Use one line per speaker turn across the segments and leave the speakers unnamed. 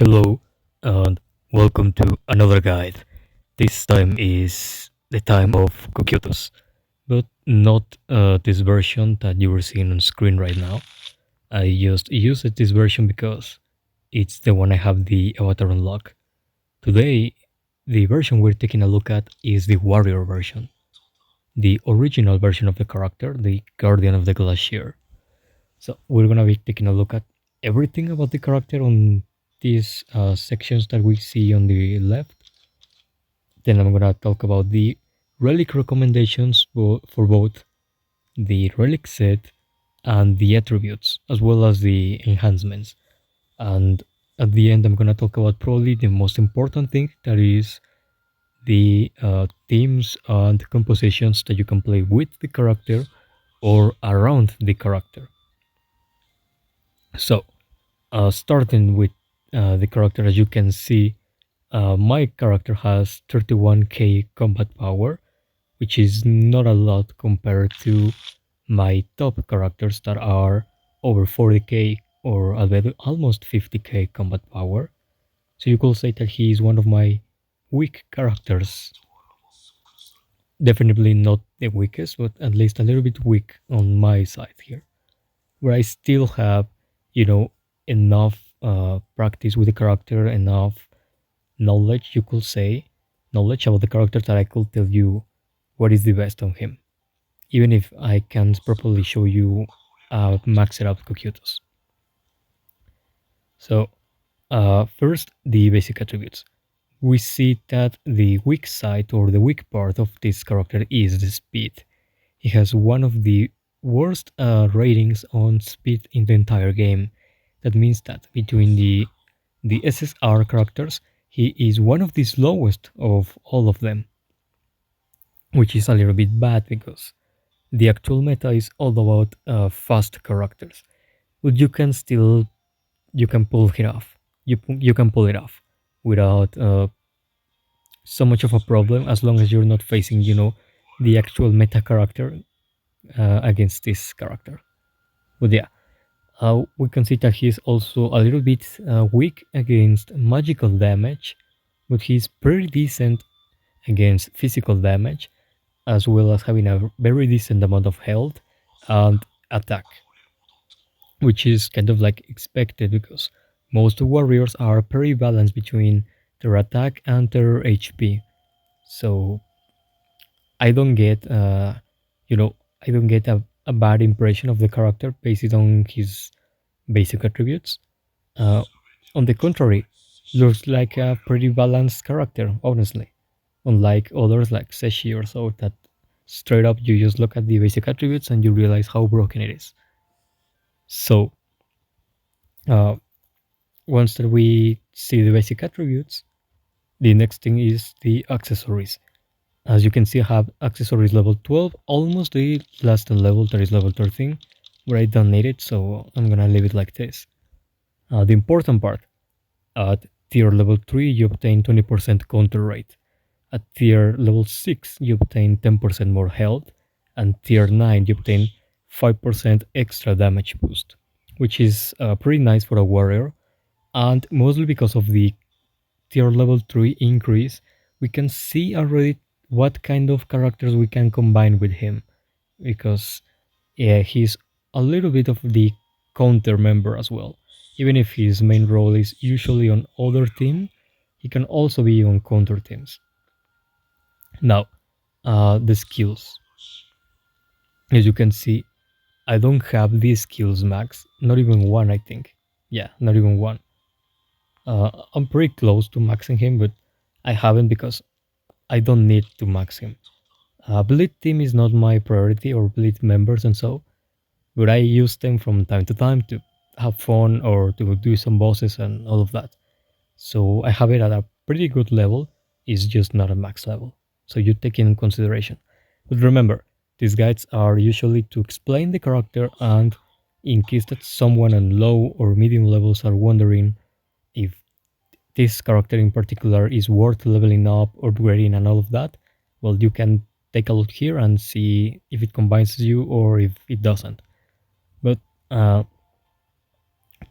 Hello and welcome to another guide. This time is the time of Cocytus, but not this version that you were seeing on screen right now. I just used this version because it's the one I have the avatar unlock. Today, the version we're taking a look at is the warrior version, the original version of the character, the guardian of the Glacier. So we're gonna be taking a look at everything about the character on these sections that we see on the left. Then I'm gonna talk about the relic recommendations for both the relic set and the attributes, as well as the enhancements. And at the end, I'm gonna talk about probably the most important thing, that is the themes and compositions that you can play with the character or around the character. So, starting with the character, as you can see, my character has 31k combat power, which is not a lot compared to my top characters that are over 40k or Albedo almost 50k combat power. So you could say that he is one of my weak characters. Definitely not the weakest, but at least a little bit weak on my side here, where I still have, you know, enough practice with the character, enough knowledge, you could say, knowledge about the character that I could tell you what is the best on him, even if I can't properly show you maxed out Cocytus. So, first, the basic attributes. We see that the weak side or the weak part of this character is the speed. He has one of the worst ratings on speed in the entire game. That means that between the SSR characters, he is one of the slowest of all of them, which is a little bit bad because the actual meta is all about fast characters. But you can pull it off. You can pull it off without so much of a problem, as long as you're not facing the actual meta character against this character. But yeah, we can see that he's also a little bit weak against magical damage, but he's pretty decent against physical damage, as well as having a very decent amount of health and attack, which is kind of like expected because most warriors are pretty balanced between their attack and their HP. So I don't get, you know, I don't get a bad impression of the character based on his basic attributes. Uh, on the contrary, looks like a pretty balanced character, honestly. Unlike others like Seshi or so, that straight up you just look at the basic attributes and you realize how broken it is. So, uh, once that we see the basic attributes, the next thing is the accessories. As you can see, I have accessories level 12, almost the last level that is level 13, where I don't need it, so I'm gonna leave it like this. The important part, at tier level 3 you obtain 20% counter rate, at tier level 6 you obtain 10% more health, and tier 9 you obtain 5% extra damage boost, which is pretty nice for a warrior, and mostly because of the tier level 3 increase, we can see already what kind of characters we can combine with him, because yeah, he's a little bit of the counter member as well. Even if his main role is usually on other team, he can also be on counter teams. Now, the skills. As you can see, I don't have these skills max, not even one, I think. Yeah, not even one. I'm pretty close to maxing him, but I haven't because I don't need to max him. Bleed team is not my priority, or bleed members and so, but I use them from time to time to have fun or to do some bosses and all of that. So I have it at a pretty good level, it's just not a max level. So you take it in consideration. But remember, these guides are usually to explain the character, and in case that someone on low or medium levels are wondering if this character in particular is worth leveling up or upgrading and all of that, well, you can take a look here and see if it combines you or if it doesn't. But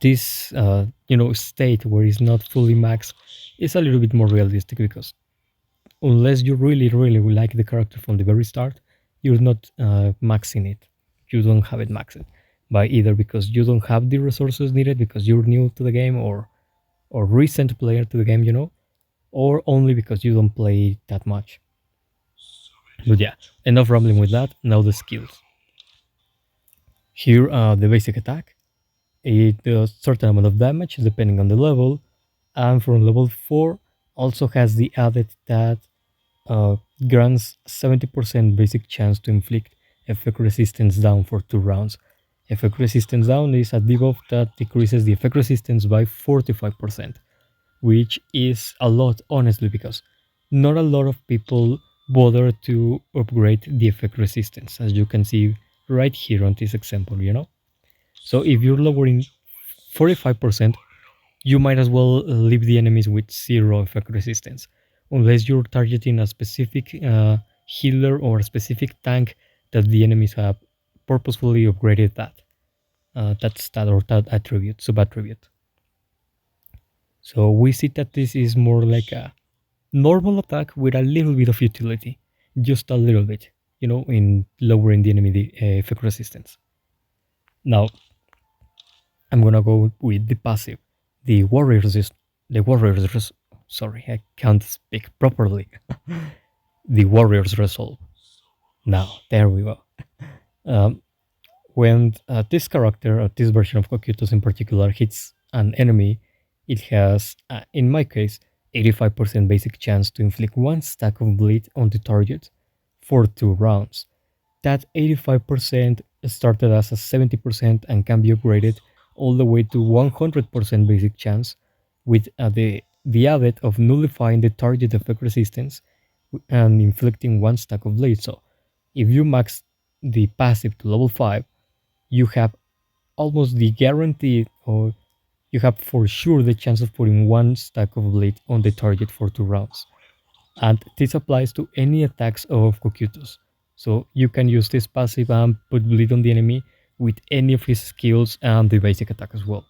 this state where it's not fully maxed is a little bit more realistic because unless you really like the character from the very start, you're not maxing it. You don't have it maxed by either because you don't have the resources needed because you're new to the game or recent player to the game, or only because you don't play that much. But yeah, enough rambling with that. Now the skills. Here, the basic attack. It does certain amount of damage depending on the level, and from level 4 also has the added that grants 70% basic chance to inflict effect resistance down for 2 rounds. Effect resistance down is a debuff that decreases the effect resistance by 45%, which is a lot honestly because not a lot of people bother to upgrade the effect resistance, as you can see right here on this example. So if you're lowering 45%, you might as well leave the enemies with zero effect resistance, unless you're targeting a specific healer or a specific tank that the enemies have purposefully upgraded that stat or that attribute, sub attribute. So we see that this is more like a normal attack with a little bit of utility, just a little bit, in lowering the enemy effect resistance. Now, I'm gonna go with the passive. The warriors is the warriors. Sorry, I can't speak properly. The warriors resolve. Now, there we go. Um, when this character, this version of Cocytus in particular, hits an enemy, it has, in my case, 85% basic chance to inflict one stack of bleed on the target for 2 rounds. That 85% started as a 70% and can be upgraded all the way to 100% basic chance with the added of nullifying the target effect resistance and inflicting one stack of bleed. So if you max the passive to level 5, you have almost the guarantee or you have for sure the chance of putting one stack of bleed on the target for 2 rounds. And this applies to any attacks of Cocytus. So you can use this passive and put bleed on the enemy with any of his skills and the basic attack as well.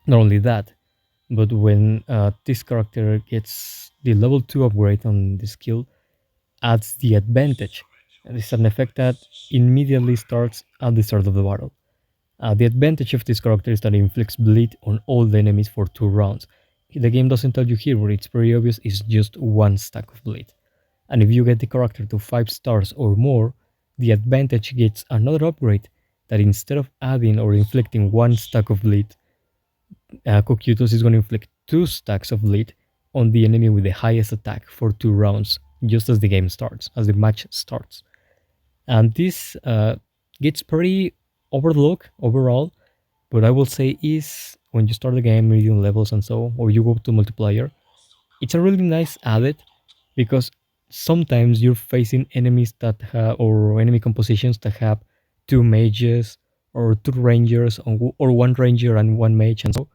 Not only that, but when this character gets the level 2 upgrade on the skill, adds the advantage. And this is an effect that immediately starts at the start of the battle. The advantage of this character is that it inflicts bleed on all the enemies for 2 rounds. The game doesn't tell you here, but it's very obvious, it's just one stack of bleed. And if you get the character to 5 stars or more, the advantage gets another upgrade that instead of adding or inflicting one stack of bleed, Cocytus is going to inflict 2 stacks of bleed on the enemy with the highest attack for 2 rounds, just as the game starts, as the match starts. And this gets pretty overlooked overall, but I will say is when you start the game, medium levels and so, or you go to multiplayer, it's a really nice added because sometimes you're facing enemies that have, or enemy compositions that have 2 mages or 2 rangers or 1 ranger and 1 mage and so,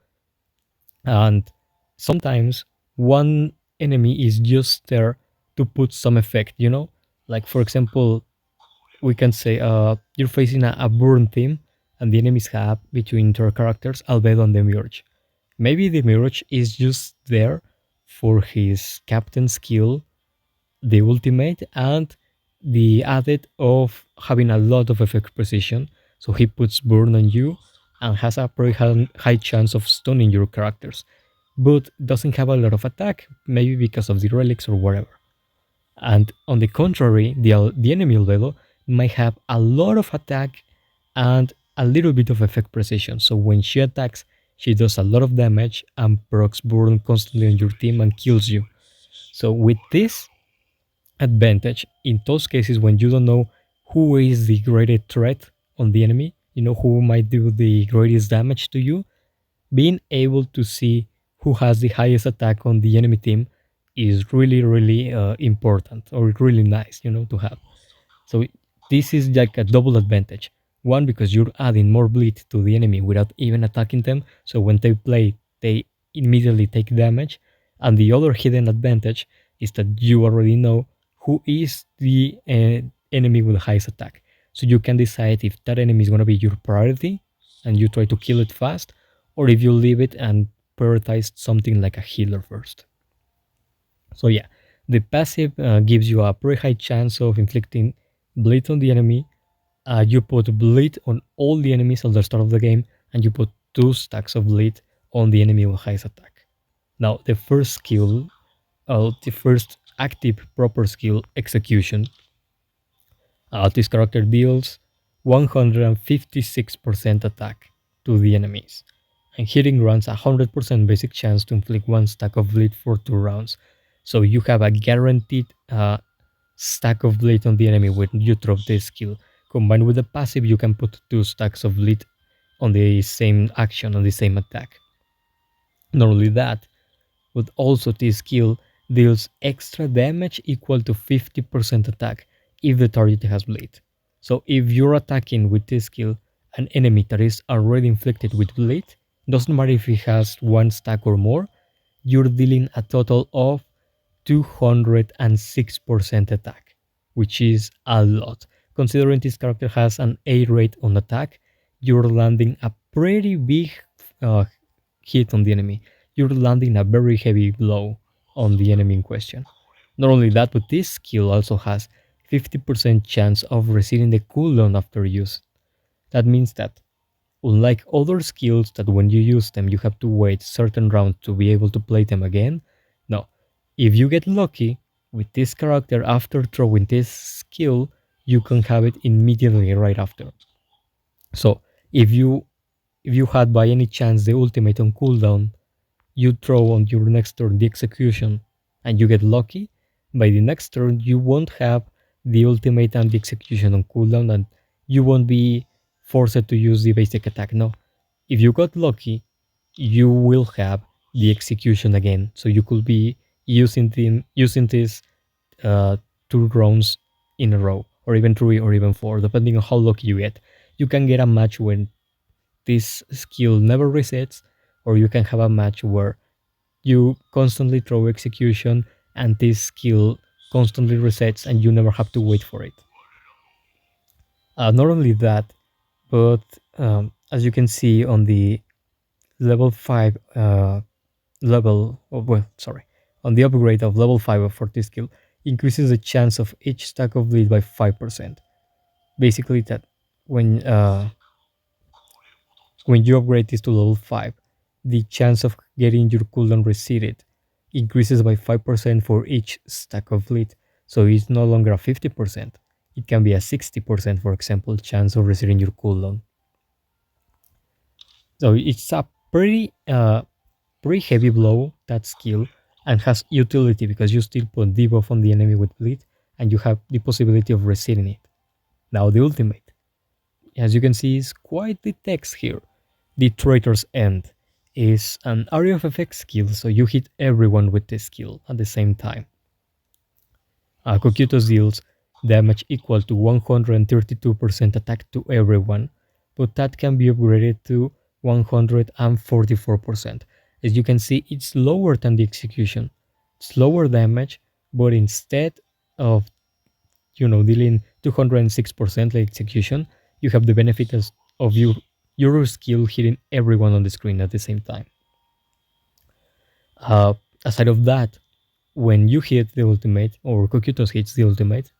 and sometimes one enemy is just there to put some effect. Like for example, we can say you're facing a burn team and the enemies have between their characters Albedo and Demiurge. Maybe Demiurge is just there for his captain skill, the ultimate, and the added of having a lot of effect precision. So he puts burn on you and has a very high chance of stunning your characters, but doesn't have a lot of attack, maybe because of the relics or whatever. And on the contrary, the enemy Albedo might have a lot of attack and a little bit of effect precision. So when she attacks, she does a lot of damage and procs burn constantly on your team and kills you. So with this advantage, in those cases when you don't know who is the greatest threat on the enemy, who might do the greatest damage to you, being able to see who has the highest attack on the enemy team is really important or really nice, to have. So this is like a double advantage. One, because you're adding more bleed to the enemy without even attacking them, so when they play, they immediately take damage. And the other hidden advantage is that you already know who is the enemy with the highest attack. So you can decide if that enemy is going to be your priority and you try to kill it fast, or if you leave it and prioritize something like a healer first. So yeah, the passive gives you a pretty high chance of inflicting bleed on the enemy. You put bleed on all the enemies at the start of the game, and you put 2 stacks of bleed on the enemy with highest attack. Now, the first skill, the first active proper skill, execution. This character deals 156% attack to the enemies, and hitting runs a 100% basic chance to inflict 1 stack of bleed for 2 rounds. So you have a guaranteed stack of bleed on the enemy when you drop this skill. Combined with the passive, you can put 2 stacks of bleed on the same action, on the same attack. Not only that, but also this skill deals extra damage equal to 50% attack if the target has bleed. So if you're attacking with this skill an enemy that is already inflicted with bleed, doesn't matter if he has 1 stack or more, you're dealing a total of 206% attack, which is a lot. Considering this character has an A rate on attack, you're landing a pretty big uh, hit on the enemy. You're landing a very heavy blow on the enemy in question. Not only that, but this skill also has 50% chance of receiving the cooldown after use. That means that, unlike other skills that when you use them you have to wait certain rounds to be able to play them again, no. If you get lucky with this character after throwing this skill, you can have it immediately right after. So if you had by any chance the ultimate on cooldown, you throw on your next turn the execution and you get lucky, by the next turn you won't have the ultimate and the execution on cooldown and you won't be forced to use the basic attack. No. If you got lucky, you will have the execution again. So you could be using this 2 rounds in a row, or even 3 or even 4, depending on how lucky you get. You can get a match when this skill never resets, or you can have a match where you constantly throw execution and this skill constantly resets and you never have to wait for it. Not only that, but as you can see on the level 5 on the upgrade of level 5 for this skill, increases the chance of each stack of bleed by 5%. Basically that when uh, when you upgrade this to level 5, the chance of getting your cooldown reseated increases by 5% for each stack of bleed. So it's no longer a 50%. It can be a 60%, for example, chance of resetting your cooldown. So it's a pretty heavy blow, that skill, and has utility because you still put debuff on the enemy with bleed and you have the possibility of resetting it. Now the ultimate, as you can see, is quite the text here. The Traitor's End is an area of effect skill, so you hit everyone with this skill at the same time. Cocytus deals damage equal to 132% attack to everyone, but that can be upgraded to 144%. As you can see, it's lower than the execution. It's lower damage, but instead of dealing 206% like execution, you have the benefit of your skill hitting everyone on the screen at the same time. Aside of that, when you hit the ultimate, or Cocytus hits the ultimate,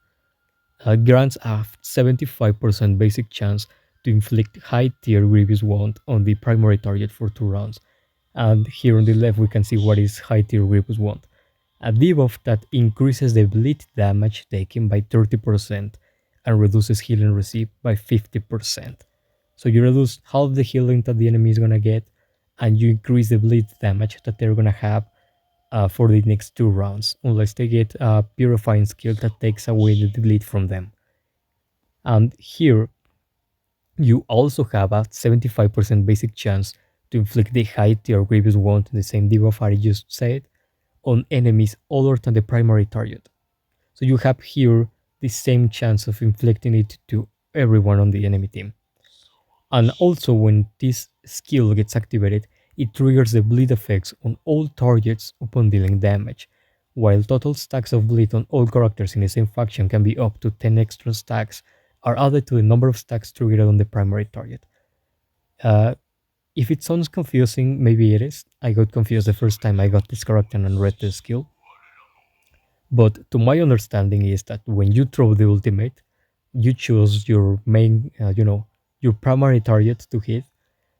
grants a 75% basic chance to inflict high tier grievous wound on the primary target for 2 rounds. And here on the left we can see what is high tier grievous wound. A debuff that increases the bleed damage taken by 30% and reduces healing received by 50%. So you reduce half the healing that the enemy is gonna get, and you increase the bleed damage that they're gonna have for the next 2 rounds, unless they get a purifying skill that takes away the bleed from them. And here, you also have a 75% basic chance to inflict the high tier grievous wound in the same debuff I just said on enemies other than the primary target. So you have here the same chance of inflicting it to everyone on the enemy team. And also when this skill gets activated, it triggers the bleed effects on all targets upon dealing damage, while total stacks of bleed on all characters in the same faction can be up to 10 extra stacks are added to the number of stacks triggered on the primary target. Uh, If it sounds confusing, maybe it is. I got confused the first time I got this character and read the skill. But to my understanding is that when you throw the ultimate, you choose your main, your primary target to hit.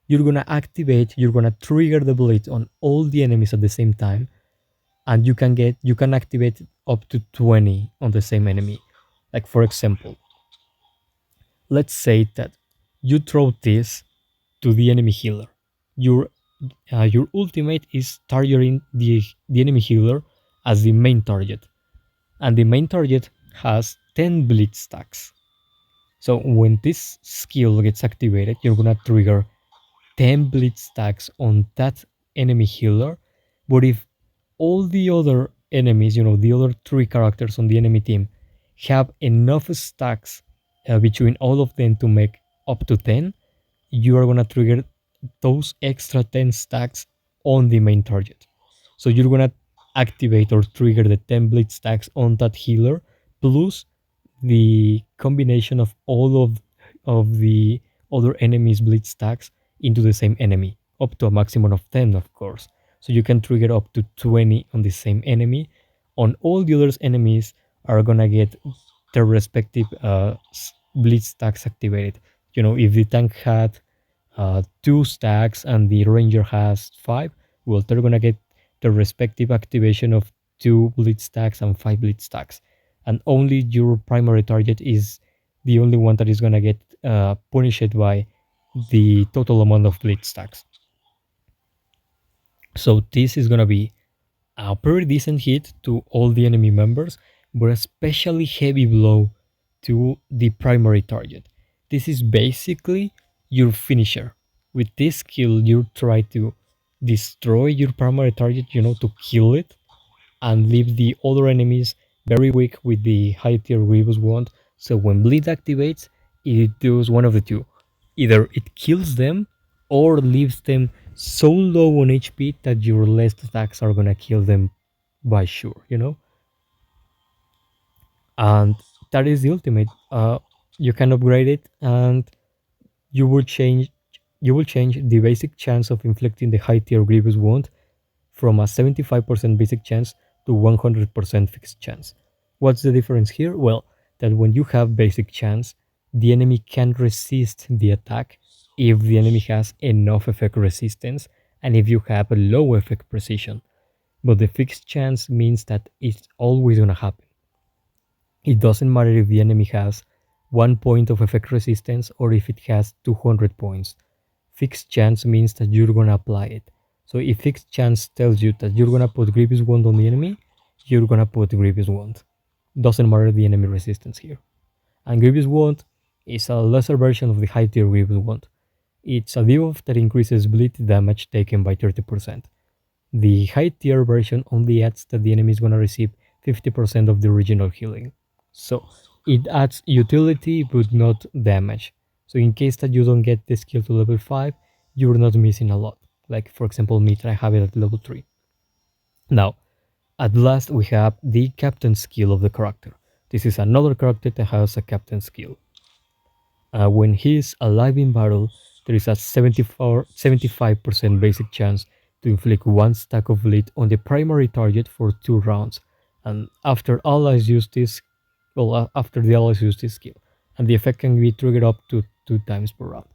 You're gonna activate, you're gonna trigger the blade on all the enemies at the same time, and you can activate up to 20 on the same enemy. Like for example, let's say that you throw this to the enemy healer. Your your ultimate is targeting the enemy healer as the main target, and the main target has 10 bleed stacks. So when this skill gets activated, you're gonna trigger 10 bleed stacks on that enemy healer. But if all the other enemies, the other three characters on the enemy team, have enough stacks between all of them to make up to 10, you are gonna trigger those extra 10 stacks on the main target. So you're gonna activate or trigger the 10 bleed stacks on that healer, plus the combination of all of the other enemies' bleed stacks into the same enemy, up to a maximum of 10, of course. So you can trigger up to 20 on the same enemy. On all the other enemies are gonna get their respective bleed stacks activated. If the tank had two stacks and the ranger has five, well, they're gonna get the respective activation of two bleed stacks and five bleed stacks, and only your primary target is the only one that is gonna get punished by the total amount of bleed stacks. So this is gonna be a pretty decent hit to all the enemy members, but especially heavy blow to the primary target. This is basically your finisher. With this skill, you try to destroy your primary target, to kill it, and leave the other enemies very weak with the high tier Grievous wand. So when bleed activates, it does one of the two. Either it kills them or leaves them so low on HP that your last attacks are gonna kill them by sure. And that is the ultimate. You can upgrade it, and you will change you will change the basic chance of inflicting the high tier Grievous wound from a 75% basic chance to 100% fixed chance. What's the difference here? Well, that when you have basic chance, the enemy can resist the attack if the enemy has enough effect resistance and if you have a low effect precision. But the fixed chance means that it's always gonna happen. It doesn't matter if the enemy has 1 point of effect resistance or if it has 200 points. Fixed chance means that you're gonna apply it. So if fixed chance tells you that you're gonna put Grievous Wound on the enemy, you're gonna put Grievous Wound. Doesn't matter the enemy resistance here. And Grievous Wound is a lesser version of the high tier Grievous Wound. It's a debuff that increases bleed damage taken by 30%. The high tier version only adds that the enemy is gonna receive 50% of the original healing. So it adds utility but not damage. So in case that you don't get the skill to level 5, you're not missing a lot. Like for example me, I have it at level 3. Now, at last we have the captain skill of the character. This is another character that has a captain skill. When he is alive in battle, there is a 75% basic chance to inflict one stack of bleed on the primary target for 2 rounds. And after allies use this, after the allies use this skill, and the effect can be triggered up to 2 times per round.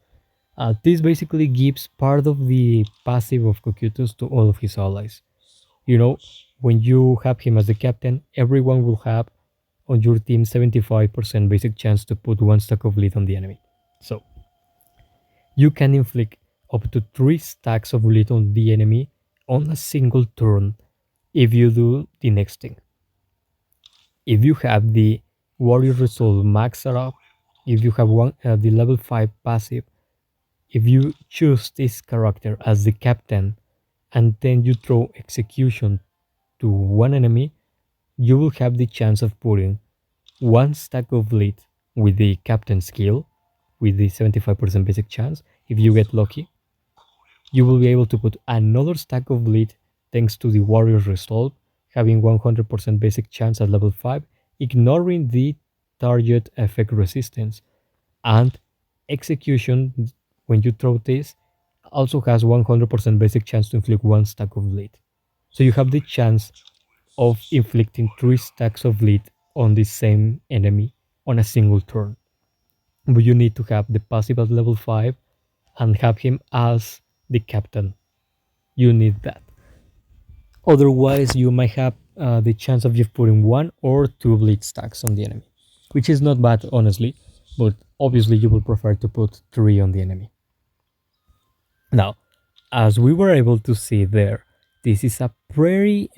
This basically gives part of the passive of Cocytus to all of his allies. When you have him as the captain, everyone will have on your team 75% basic chance to put 1 stack of bleed on the enemy. So you can inflict up to 3 stacks of bleed on the enemy on a single turn if you do the next thing. If you have the Warrior Resolve maxed up, if you have the level 5 passive, if you choose this character as the captain and then you throw execution to one enemy, you will have the chance of putting 1 stack of bleed with the captain skill, with the 75% basic chance. If you get lucky, you will be able to put another stack of bleed thanks to the Warrior's Resolve, having 100% basic chance at level 5, ignoring the target effect resistance. And execution, when you throw this, also has 100% basic chance to inflict one stack of bleed. So you have the chance of inflicting 3 stacks of bleed on the same enemy on a single turn. But you need to have the passive at level 5 and have him as the captain. You need that. Otherwise, you might have the chance of just putting 1 or 2 bleed stacks on the enemy, which is not bad, honestly, but obviously you will prefer to put 3 on the enemy. Now, as we were able to see there, this is a very,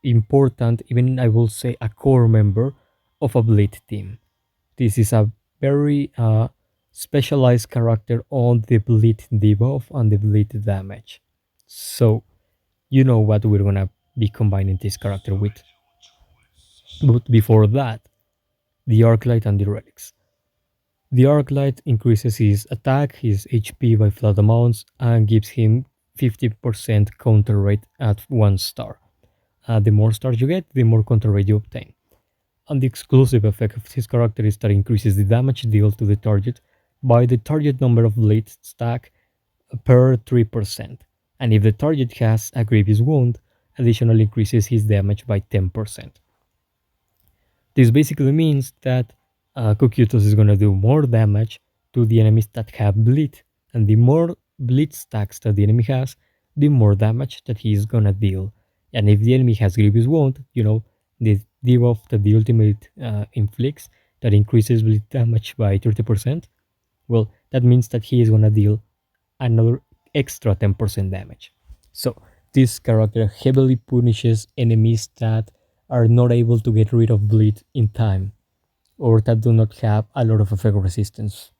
important, even I will say a core member of a bleed team. This is a very specialized character on the bleed debuff and the bleed damage. So, you know what we're gonna be combining this character with. But before that, the Arclight and the Relics. The Arclight increases his attack, his HP by flat amounts, and gives him 50% counter rate at 1 star. The more stars you get, the more counter rate you obtain. And the exclusive effect of his character is that increases the damage dealt to the target by the target number of blades stack per 3%. And if the target has a grievous wound, additionally increases his damage by 10%. This basically means that Cocytus is going to do more damage to the enemies that have bleed, and the more bleed stacks that the enemy has, the more damage that he is going to deal. And if the enemy has grievous wound, the debuff that the ultimate inflicts that increases bleed damage by 30%, well, that means that he is going to deal another extra 10% damage. So this character heavily punishes enemies that are not able to get rid of bleed in time, or that do not have a lot of effect resistance.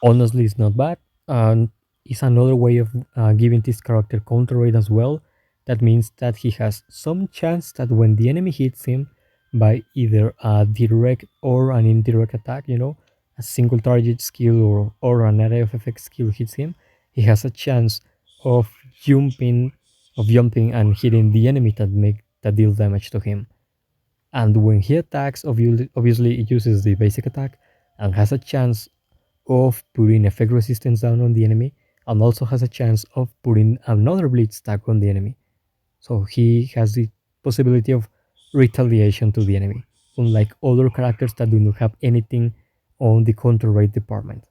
Honestly, it's not bad, and it's another way of giving this character counter rate as well. That means that he has some chance that when the enemy hits him by either a direct or an indirect attack, a single target skill or an area of effect skill hits him, he has a chance of jumping jumping and hitting the enemy that deal damage to him. And when he attacks, obviously it uses the basic attack and has a chance of putting effect resistance down on the enemy, and also has a chance of putting another bleed stack on the enemy. So he has the possibility of retaliation to the enemy, unlike other characters that do not have anything on the counter rate department.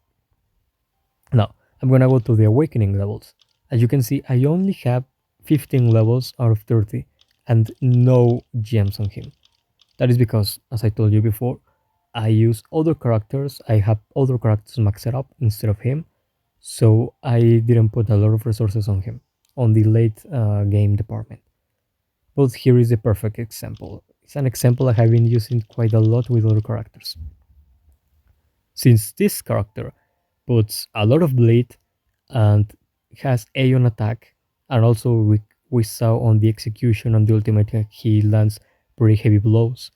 Now, I'm gonna go to the awakening levels. As you can see, I only have 15 levels out of 30 and no gems on him. That is because, as I told you before, I use other characters. I have other characters maxed up instead of him, so I didn't put a lot of resources on him on the late game department. But here is the perfect example. It's an example I have been using quite a lot with other characters. Since this character puts a lot of bleed and has Aeon attack, and also we saw on the execution on the ultimate he lands pretty heavy blows.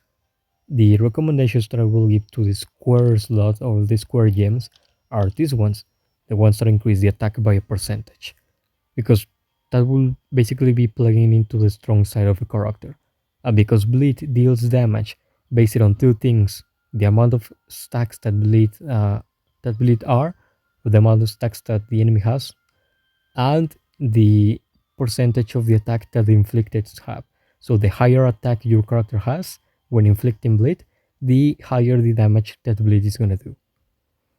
The recommendations that I will give to the square slot or the square gems are these ones, the ones that increase the attack by a percentage, because that will basically be plugging into the strong side of a character. And because bleed deals damage based on two things: the amount of stacks that bleed are, or the amount of stacks that the enemy has, and the percentage of the attack that the inflicted have. So the higher attack your character has when inflicting bleed, the higher the damage that bleed is gonna do.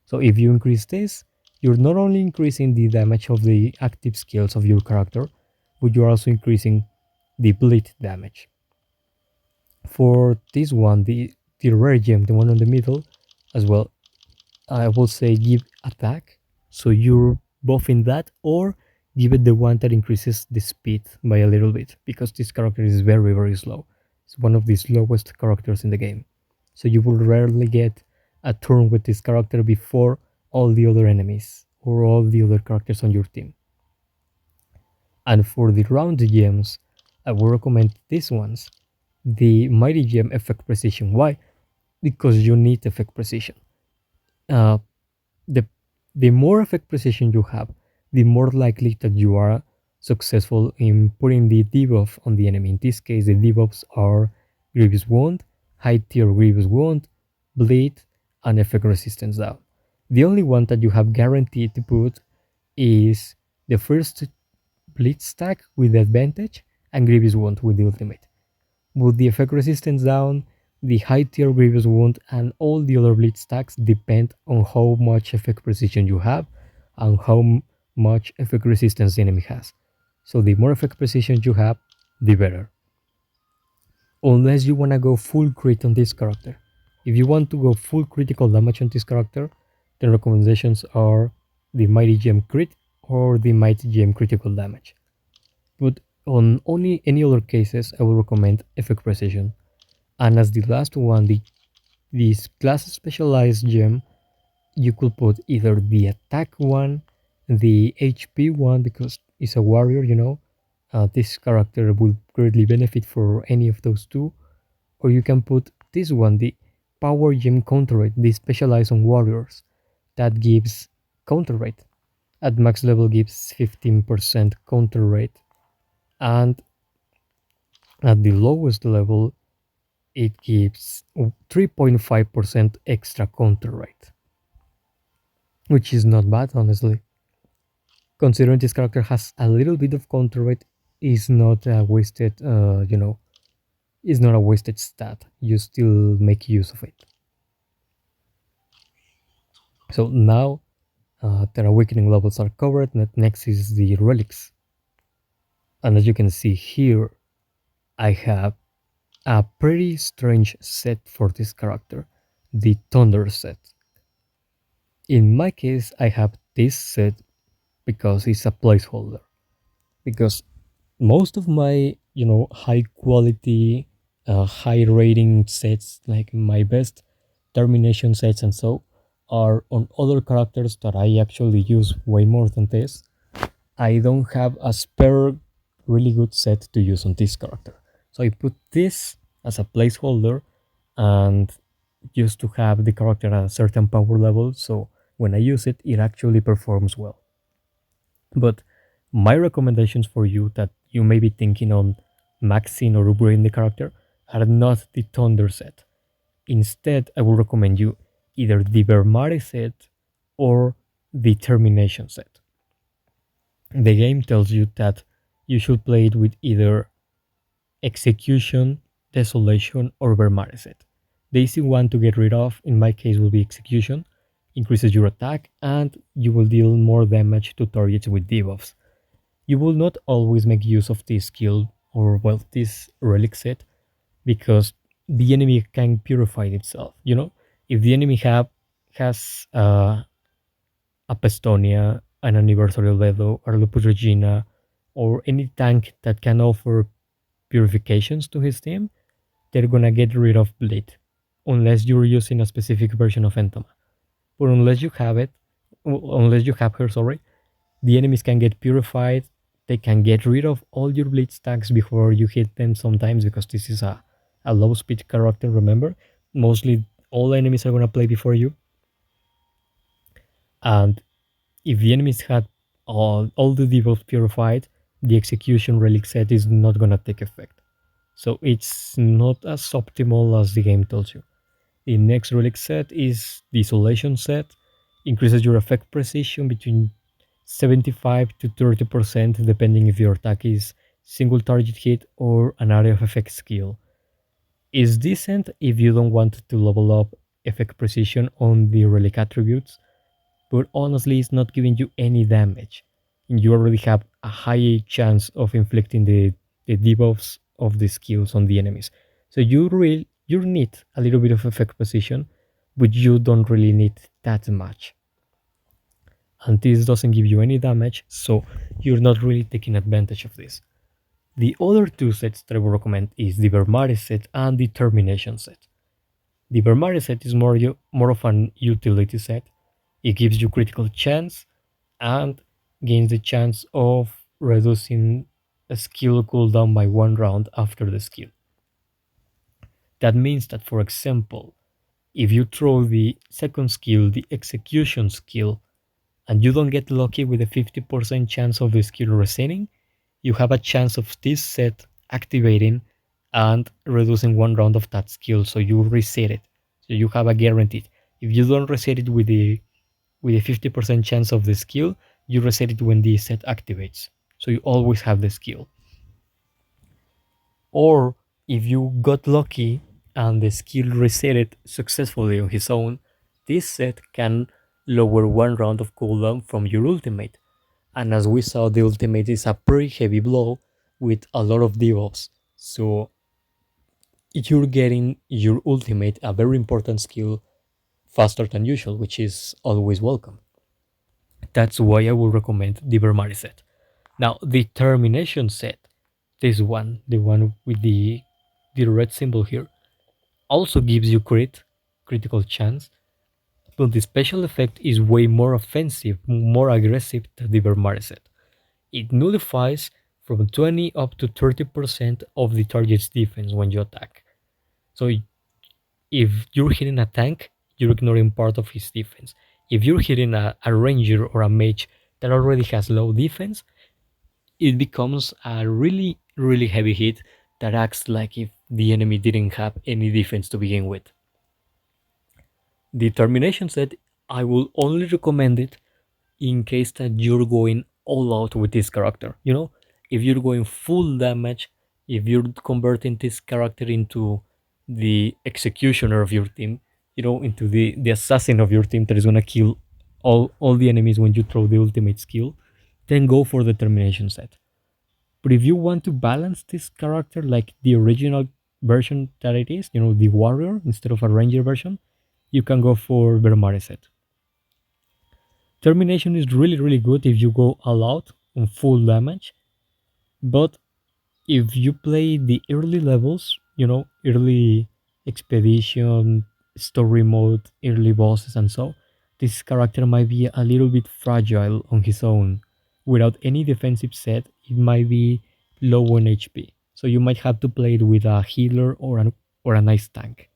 So if you increase this, you're not only increasing the damage of the active skills of your character, but you're also increasing the bleed damage. For this one, the rare gem, the one on the middle, as well, I will say give attack. So you're buffing that, or give it the one that increases the speed by a little bit, because this character is very, very slow. It's one of the slowest characters in the game. So you will rarely get a turn with this character before all the other enemies or all the other characters on your team. And for the round gems, I would recommend these ones. The Mighty Gem Effect Precision. Why? Because you need effect precision. Uh, the the more effect precision you have, the more likely that you are successful in putting the debuff on the enemy. In this case, the debuffs are Grievous Wound, High Tier Grievous Wound, Bleed, and Effect Resistance down. The only one that you have guaranteed to put is the first Blitz stack with the advantage and Grievous Wound with the ultimate. With the effect resistance down, the high tier Grievous Wound and all the other Blitz stacks depend on how much effect precision you have and how much effect resistance the enemy has. So the more effect precision you have, the better. Unless you wanna go full crit on this character. If you want to go full critical damage on this character, the recommendations are the Mighty Gem crit or the Mighty Gem critical damage. But on only any other cases, I will recommend effect precision. And as the last one, this class specialized gem, you could put either the attack one, the HP one, because it's a warrior, this character will greatly benefit for any of those two, or you can put this one, the power gem counter rate, this specialized on warriors, that gives counter rate. At max level gives 15% counter rate, and at the lowest level it gives 3.5% extra counter rate, which is not bad, honestly. Considering this character has a little bit of counter rate, is not a wasted, is not a wasted stat. You still make use of it. So now their awakening levels are covered. Next is the relics, and as you can see here, I have a pretty strange set for this character, the Thunder set. In my case, I have this set because it's a placeholder. Because most of my, high quality, high rating sets, like my best termination sets and so, are on other characters that I actually use way more than this. I don't have a spare really good set to use on this character. So I put this as a placeholder and just to have the character at a certain power level, so when I use it, it actually performs well. But my recommendations for you that you may be thinking on maxing or upgrading the character are not the Thunder set. Instead, I will recommend you either the Vermare set or the Termination set. The game tells you that you should play it with either Execution, Desolation, or Vermare set. The easy one to get rid of, in my case, will be Execution. Increases your attack and you will deal more damage to targets with debuffs. You will not always make use of this skill or, well, this relic set because the enemy can purify itself. If the enemy has a Pestonia, an Anniversary Albedo, or Lupus Regina, or any tank that can offer purifications to his team, they're gonna get rid of Bleed, unless you're using a specific version of Entoma. But unless you have her, sorry, the enemies can get purified. They can get rid of all your bleed stacks before you hit them sometimes because this is a low speed character, remember? Mostly all enemies are gonna play before you. And if the enemies had all the debuffs purified, the execution relic set is not gonna take effect. So it's not as optimal as the game tells you. The next relic set is the Isolation set. Increases your effect precision between 75 to 30% depending if your attack is single target hit or an area of effect skill. Is decent if you don't want to level up effect precision on the relic attributes, but honestly it's not giving you any damage. You already have a high chance of inflicting the debuffs of the skills on the enemies. So you need a little bit of effect precision, but you don't really need that much. And this doesn't give you any damage, so you're not really taking advantage of this. The other two sets that I would recommend is the Vermare set and the Termination set. The Vermare set is more of an utility set. It gives you critical chance and gains the chance of reducing a skill cooldown by 1 round after the skill. That means that, for example, if you throw the second skill, the execution skill, and you don't get lucky with a 50% chance of the skill resetting, you have a chance of this set activating and reducing 1 round of that skill, so you reset it. So you have a guaranteed. If you don't reset it with the with a 50% chance of the skill, you reset it when the set activates. So you always have the skill. Or if you got lucky and the skill resetted successfully on his own, this set can lower one round of cooldown from your ultimate. And as we saw, the ultimate is a pretty heavy blow with a lot of debuffs. So you're getting your ultimate, a very important skill, faster than usual, which is always welcome. That's why I would recommend the Vermari set. Now, the Termination set, this one, the one with the red symbol here, also gives you critical chance, but the special effect is way more offensive, more aggressive than the Vermari set. It nullifies from 20 up to 30% of the target's defense when you attack. So if you're hitting a tank, you're ignoring part of his defense. If you're hitting a ranger or a mage that already has low defense, it becomes a really, really heavy hit that acts like if the enemy didn't have any defense to begin with. The termination set, I will only recommend it in case that you're going all out with this character. You know, if you're going full damage, if you're converting this character into the executioner of your team, you know, into the assassin of your team that is gonna kill all the enemies when you throw the ultimate skill, then go for the termination set. But if you want to balance this character like the original version that it is, you know, the warrior instead of a ranger version, you can go for Vermari set. Termination is really, really good if you go all out on full damage, but if you play the early levels, you know, early expedition, story mode, early bosses, and so, this character might be a little bit fragile on his own. Without any defensive set, it might be low on HP. So you might have to play it with a healer or a nice tank.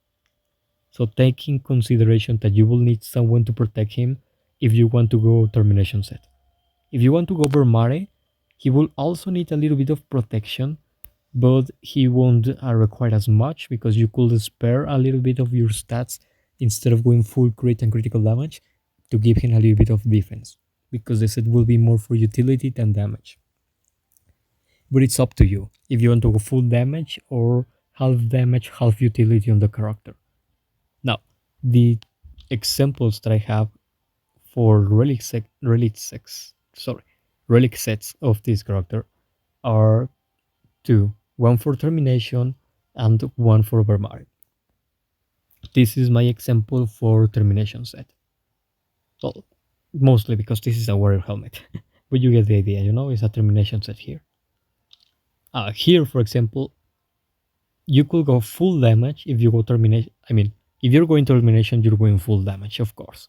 So take in consideration that you will need someone to protect him if you want to go termination set. If you want to go Vermare, he will also need a little bit of protection, but he won't require as much because you could spare a little bit of your stats instead of going full crit and critical damage to give him a little bit of defense because the set will be more for utility than damage. But it's up to you if you want to go full damage or half damage, half utility on the character. Now, the examples that I have for relic sets of this character are two, one for termination and one for Vermari. This is my example for termination set. Well, mostly because this is a warrior helmet, but you get the idea, you know, it's a termination set here. Here, for example, you could go full damage if you go termination. I mean, if you're going termination, you're going full damage, of course.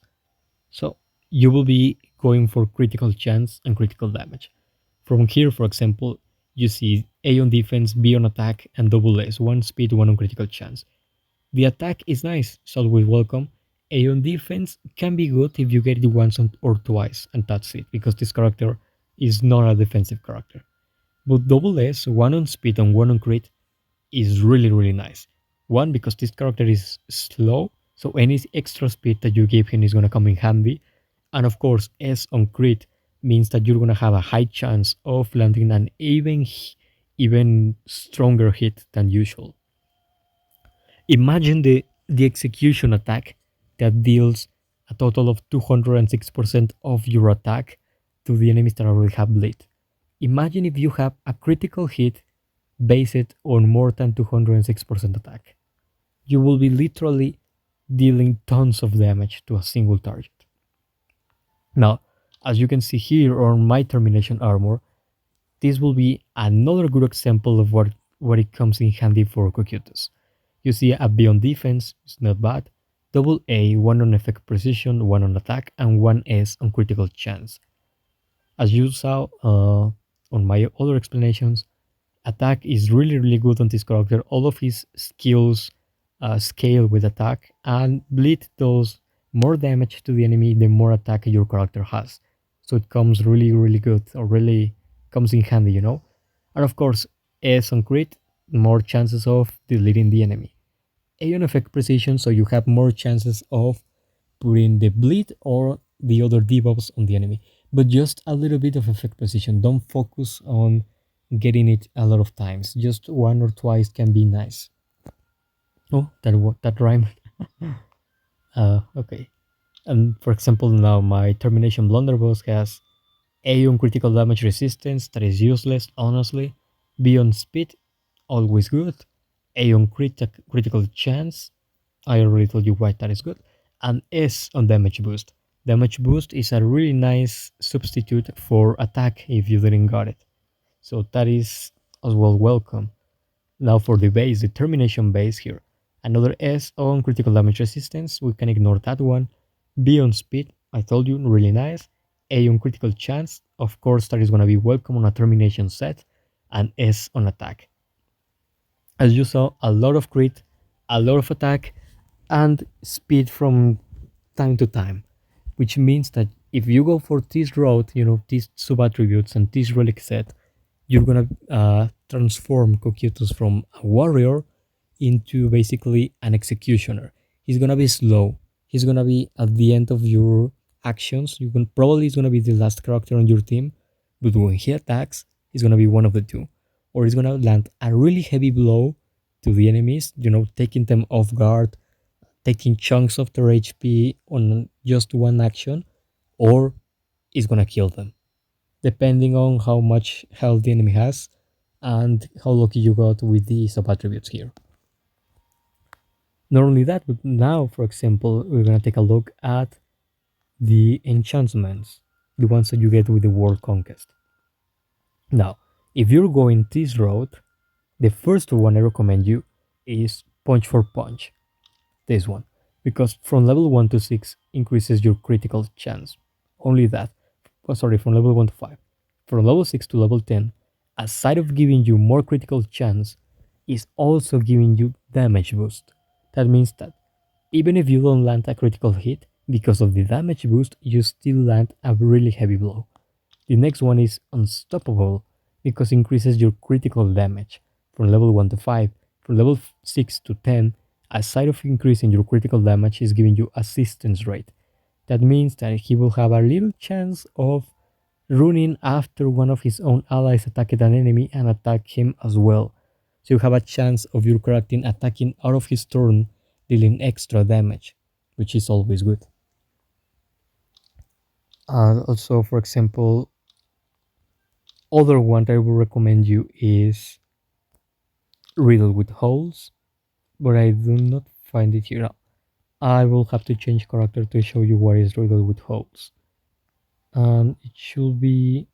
So you will be going for critical chance and critical damage. From here, for example, you see A on defense, B on attack, and double S, one speed, one on critical chance. The attack is nice, it's always welcome. A on defense can be good if you get it once or twice, and that's it, because this character is not a defensive character. But double S, one on speed and one on crit, is really, really nice. One, because this character is slow, so any extra speed that you give him is gonna come in handy. And of course, S on crit means that you're gonna have a high chance of landing an even stronger hit than usual. Imagine the execution attack that deals a total of 206% of your attack to the enemies that already have bleed. Imagine if you have a critical hit based on more than 206% attack. You will be literally dealing tons of damage to a single target. Now, as you can see here on my termination armor, this will be another good example of what it comes in handy for Cocytus. You see a B on defense, it's not bad. Double A, one on effect precision, one on attack, and one S on critical chance. As you saw on my other explanations, attack is really, really good on this character. All of his skills scale with attack, and bleed does more damage to the enemy the more attack your character has. So it comes really, really good, or really comes in handy, you know? And of course, S on crit, more chances of deleting the enemy. A on effect precision, so you have more chances of putting the bleed or the other debuffs on the enemy, but just a little bit of effect position. Don't focus on getting it a lot of times. Just one or twice can be nice. Oh, that rhyme. Okay. And for example, now my Termination Blunderbuss has A on critical damage resistance, that is useless, honestly. B on speed, always good. A on critical chance, I already told you why that is good. And S on damage boost. Damage boost is a really nice substitute for attack if you didn't got it. So that is as well welcome. Now for the base, the termination base here. Another S on critical damage resistance, we can ignore that one. B on speed, I told you, really nice. A on critical chance, of course that is gonna be welcome on a termination set. And S on attack. As you saw, a lot of crit, a lot of attack, and speed from time to time. Which means that if you go for this route, these sub attributes and this relic set, you're gonna transform Cocytus from a warrior into basically an executioner. He's gonna be slow. He's gonna be at the end of your actions. You can probably he's gonna be the last character on your team, but when he attacks, he's gonna be one of the two, or he's gonna land a really heavy blow to the enemies. Taking them off guard, taking chunks of their HP on just one action, or he's gonna kill them depending on how much health the enemy has and how lucky you got with the sub attributes here. Not only that, but now, for example, we're gonna take a look at the enchantments, the ones that you get with the World Conquest. Now, if you're going this route, the first one I recommend you is Punch for Punch, this one, because from level 1 to 6 increases your critical chance. Only that. Oh, sorry, from level 1 to 5. From level 6 to level 10, aside of giving you more critical chance, is also giving you damage boost. That means that even if you don't land a critical hit, because of the damage boost, you still land a really heavy blow. The next one is Unstoppable, because it increases your critical damage from level 1 to 5. From level 6 to 10, aside of increasing your critical damage, is giving you assistance rate. That means that he will have a little chance of running after one of his own allies attacked an enemy and attack him as well. So you have a chance of your character attacking out of his turn, dealing extra damage, which is always good. Also, for example, other one that I will recommend you is Riddle with Holes, but I do not find it here. I will have to change character to show you what is Riddle with Holes. And it should be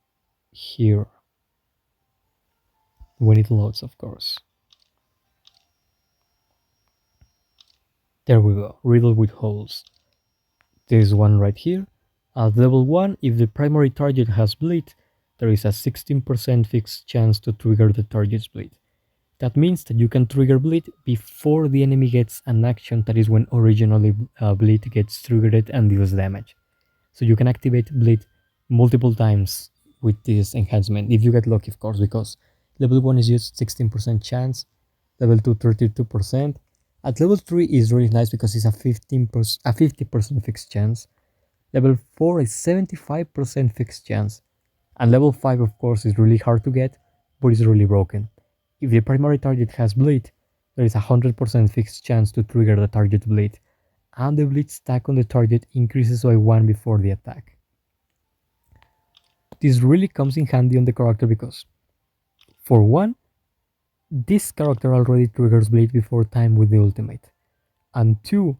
here when it loads, of course. There we go, Riddle with Holes. This one right here. At level 1, if the primary target has bleed, there is a 16% fixed chance to trigger the target's bleed. That means that you can trigger bleed before the enemy gets an action, that is when originally bleed gets triggered and deals damage. So you can activate bleed multiple times with this enhancement, if you get lucky of course, because level 1 is just 16% chance, level 2 32%. At level 3 is really nice because it's a 50% fixed chance. Level 4 is 75% fixed chance. And level 5 of course is really hard to get, but it's really broken. If the primary target has bleed, there is a 100% fixed chance to trigger the target bleed, and the bleed stack on the target increases by 1 before the attack. This really comes in handy on the character because, for one, this character already triggers bleed before time with the ultimate, and two,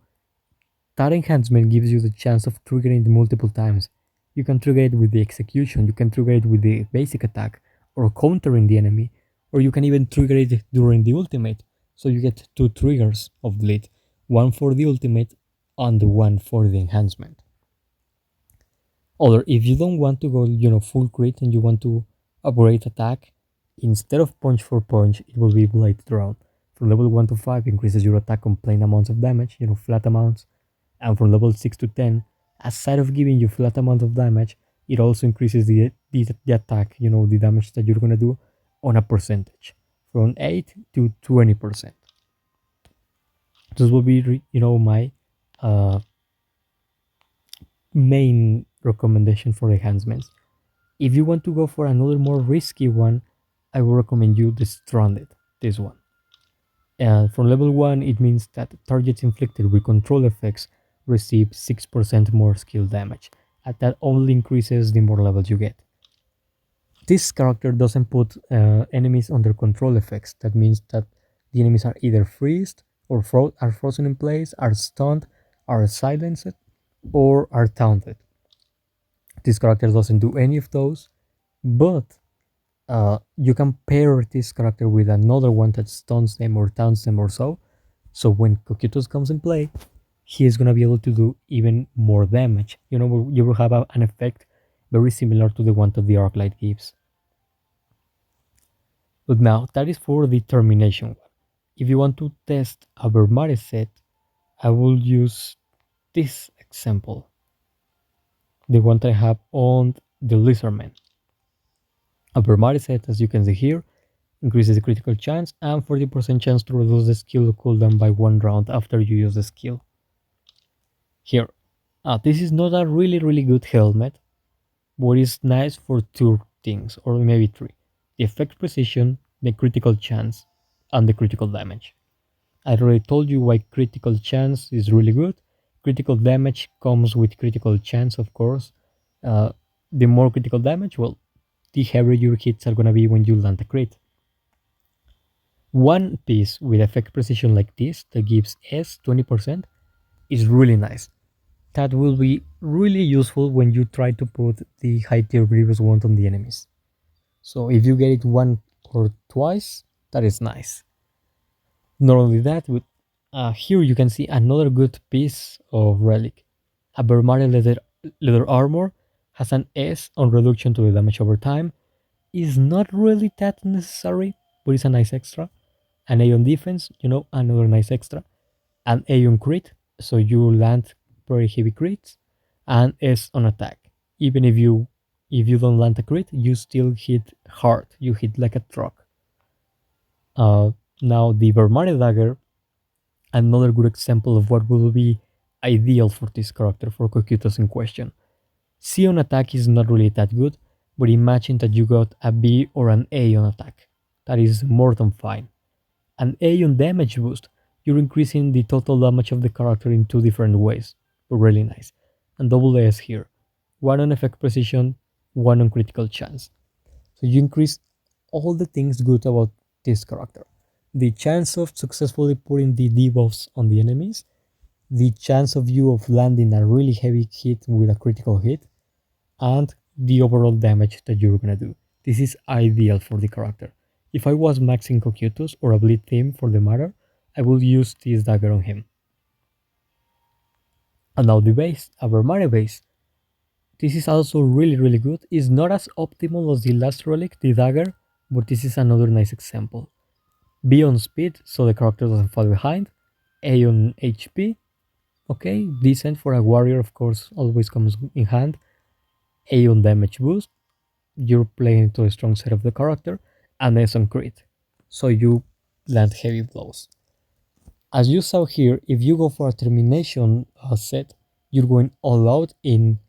that enhancement gives you the chance of triggering it multiple times. You can trigger it with the execution, you can trigger it with the basic attack, or countering the enemy, or you can even trigger it during the ultimate. So you get 2 triggers of bleed, one for the ultimate and one for the enhancement. Or if you don't want to go, full crit and you want to upgrade attack, instead of punch for punch, it will be blade thrown. From level 1 to 5 increases your attack on plain amounts of damage, flat amounts. And from level 6 to 10, aside of giving you flat amount of damage, it also increases the attack, the damage that you're gonna do on a percentage, from 8 to 20%. This will be, my main recommendation for enhancements. If you want to go for another more risky one, I will recommend you the Stranded, this one. And for level 1, it means that targets inflicted with control effects receive 6% more skill damage, and that only increases the more levels you get. This character doesn't put enemies under control effects. That means that the enemies are either freezed or are frozen in place, are stunned, are silenced, or are taunted. This character doesn't do any of those, but you can pair this character with another one that stuns them or taunts them or so. So when Cocytus comes in play, he is gonna be able to do even more damage. You know, you will have an effect very similar to the one that the arc light gives. But now that is for the termination one. If you want to test a Vermare set, I will use this example, the one that I have on the Lizardman. A Vermare set, as you can see here, increases the critical chance and 40% chance to reduce the skill cooldown by 1 round after you use the skill. Here, this is not a really good helmet, but it's nice for 2 things, or maybe 3. The effect precision, the critical chance, and the critical damage. I already told you why critical chance is really good. Critical damage comes with critical chance, of course. The more critical damage, well, the heavier your hits are gonna be when you land a crit. One piece with effect precision like this that gives S 20% is really nice. That will be really useful when you try to put the high tier Grievous wand on the enemies. So if you get it one or twice, that is nice. Not only that, but here you can see another good piece of relic. A Vermare leather armor has an S on reduction to the damage over time. Is not really that necessary, but it's a nice extra. An A on defense, another nice extra. An A on crit, so you land very heavy crits, and S on attack. Even if you don't land a crit, you still hit hard. You hit like a truck. Uh, Now the Vermare dagger, another good example of what will be ideal for this character, for Cocytus in question. C on attack is not really that good, but imagine that you got a B or an A on attack. That is more than fine. An A on damage boost, you're increasing the total damage of the character in 2 different ways. Really nice. And double S here. One on effect precision, one on critical chance. So you increase all the things good about this character. The chance of successfully putting the debuffs on the enemies, the chance of you of landing a really heavy hit with a critical hit, and the overall damage that you're gonna do. This is ideal for the character. If I was maxing Cocytus or a bleed theme for the matter, I would use this dagger on him. And now the base, a Vermare base. This is also really good. It's not as optimal as the last relic, the dagger, but this is another nice example. B on speed, so the character doesn't fall behind. A on HP, okay, decent for a warrior, of course, always comes in hand. A on damage boost, you're playing to a strong side of the character, and S on crit, so you land heavy blows. As you saw here, if you go for a termination set, you're going all out in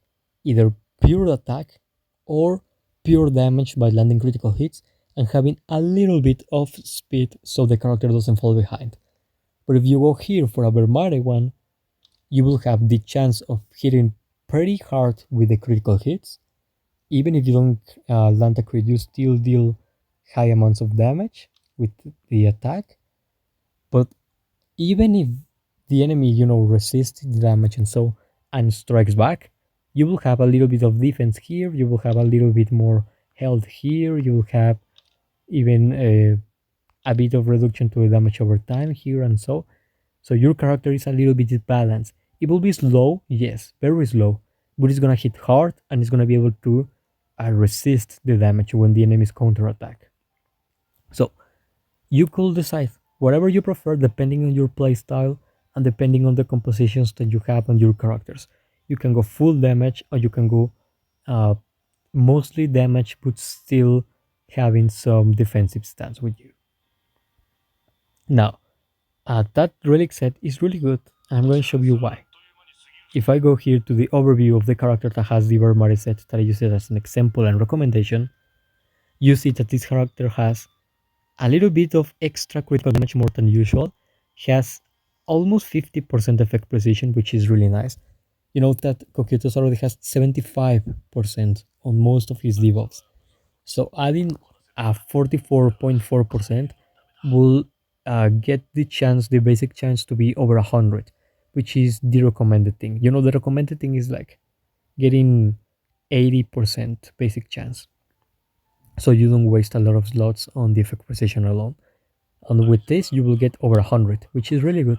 either pure attack or pure damage by landing critical hits and having a little bit of speed so the character doesn't fall behind. But if you go here for a Vermare one, you will have the chance of hitting pretty hard with the critical hits. Even if you don't land a crit, you still deal high amounts of damage with the attack. But even if the enemy, resists the damage and strikes back, you will have a little bit of defense here, you will have a little bit more health here, you will have even a bit of reduction to the damage over time here and so. So your character is a little bit balanced. It will be slow, yes, very slow, but it's gonna hit hard and it's gonna be able to resist the damage when the enemies counterattack. So you could decide whatever you prefer depending on your playstyle and depending on the compositions that you have on your characters. You can go full damage or you can go uh, mostly damage but still having some defensive stance with you. Now, that relic set is really good and I'm going to show you why. If I go here to the overview of the character that has the Vermari set that I use it as an example and recommendation, you see that this character has a little bit of extra critical damage more than usual. He has almost 50% effect precision, which is really nice. You know that Cocytus already has 75% on most of his debuffs. So adding a 44.4% will get the basic chance to be over 100, which is the recommended thing. You know, the recommended thing is like getting 80% basic chance. So you don't waste a lot of slots on the effect precision alone. And with this, you will get over 100, which is really good.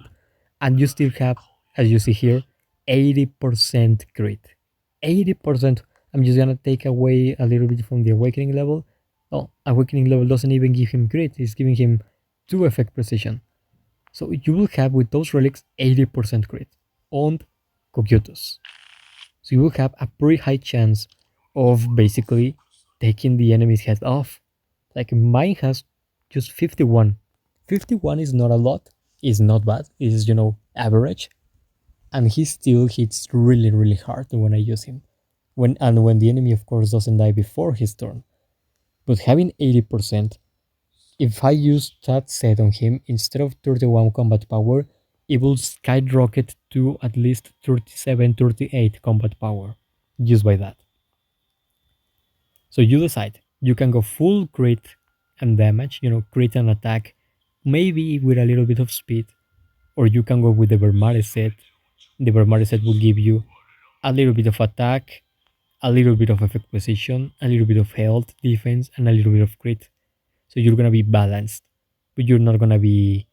And you still have, as you see here, 80% crit. 80%. I'm just gonna take away a little bit from the awakening level. Oh, awakening level doesn't even give him crit, it's giving him 2 effect precision. So you will have with those relics 80% crit on Cocytus. So you will have a pretty high chance of basically taking the enemy's head off. Like mine has just 51. 51 is not a lot, is not bad, is average. And he still hits really, really hard when I use him. When the enemy of course doesn't die before his turn. But having 80%, if I use that set on him, instead of 31 combat power, it will skyrocket to at least 37, 38 combat power just by that. So you decide. You can go full crit and damage, crit and attack, maybe with a little bit of speed, or you can go with the Vermare set. The Vermare set will give you a little bit of attack, a little bit of effect precision, a little bit of health, defense, and a little bit of crit. So you're gonna be balanced, but you're not gonna be,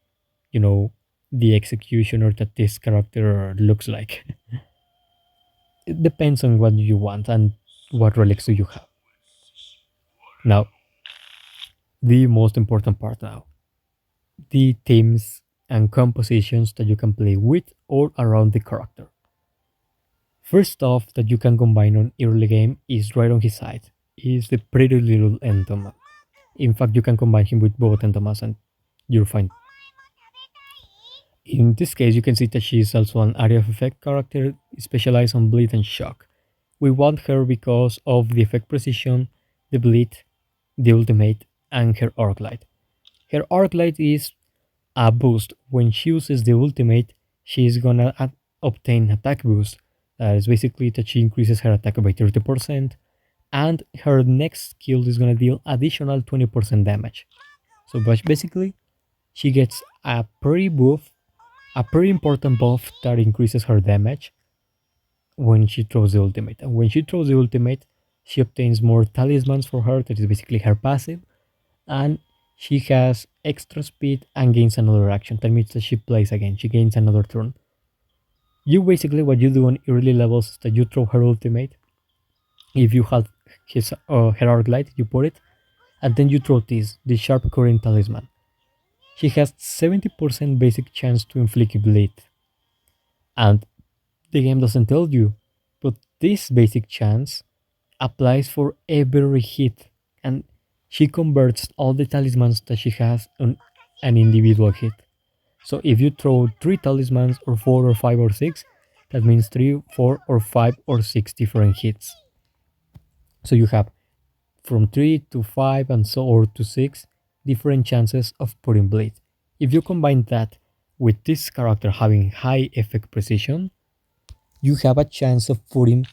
you know, the executioner that this character looks like. It depends on what you want and what relics do you have. Now, the most important part now. The themes and compositions that you can play with or around the character. First off that you can combine on early game is right on his side, is the pretty little Entoma. In fact, you can combine him with both Entomas and you're fine. In this case, you can see that she is also an area of effect character specialized on bleed and shock. We want her because of the effect precision, the bleed, the ultimate, and her arc light. Her arc light is a boost. When she uses the ultimate, she is gonna obtain attack boost. That is basically that she increases her attack by 30%, and her next skill is gonna deal additional 20% damage. So basically, she gets a pretty buff, a pretty important buff that increases her damage when she throws the ultimate. And when she throws the ultimate, she obtains more talismans for her, that is basically her passive, and she has extra speed and gains another action. That means that she plays again, she gains another turn. You basically, what you do on early levels is that you throw her ultimate. If you have her arc light, you put it, and then you throw the sharp current talisman. She has 70% basic chance to inflict bleed. And the game doesn't tell you, but this basic chance applies for every hit, and she converts all the talismans that she has on an individual hit. So if you throw 3 talismans, or 4 or 5 or 6, that means 3, 4 or 5 or 6 different hits. So you have from 3 to 5 and so or to 6 different chances of putting bleed. If you combine that with this character having high effect precision, you have a chance of putting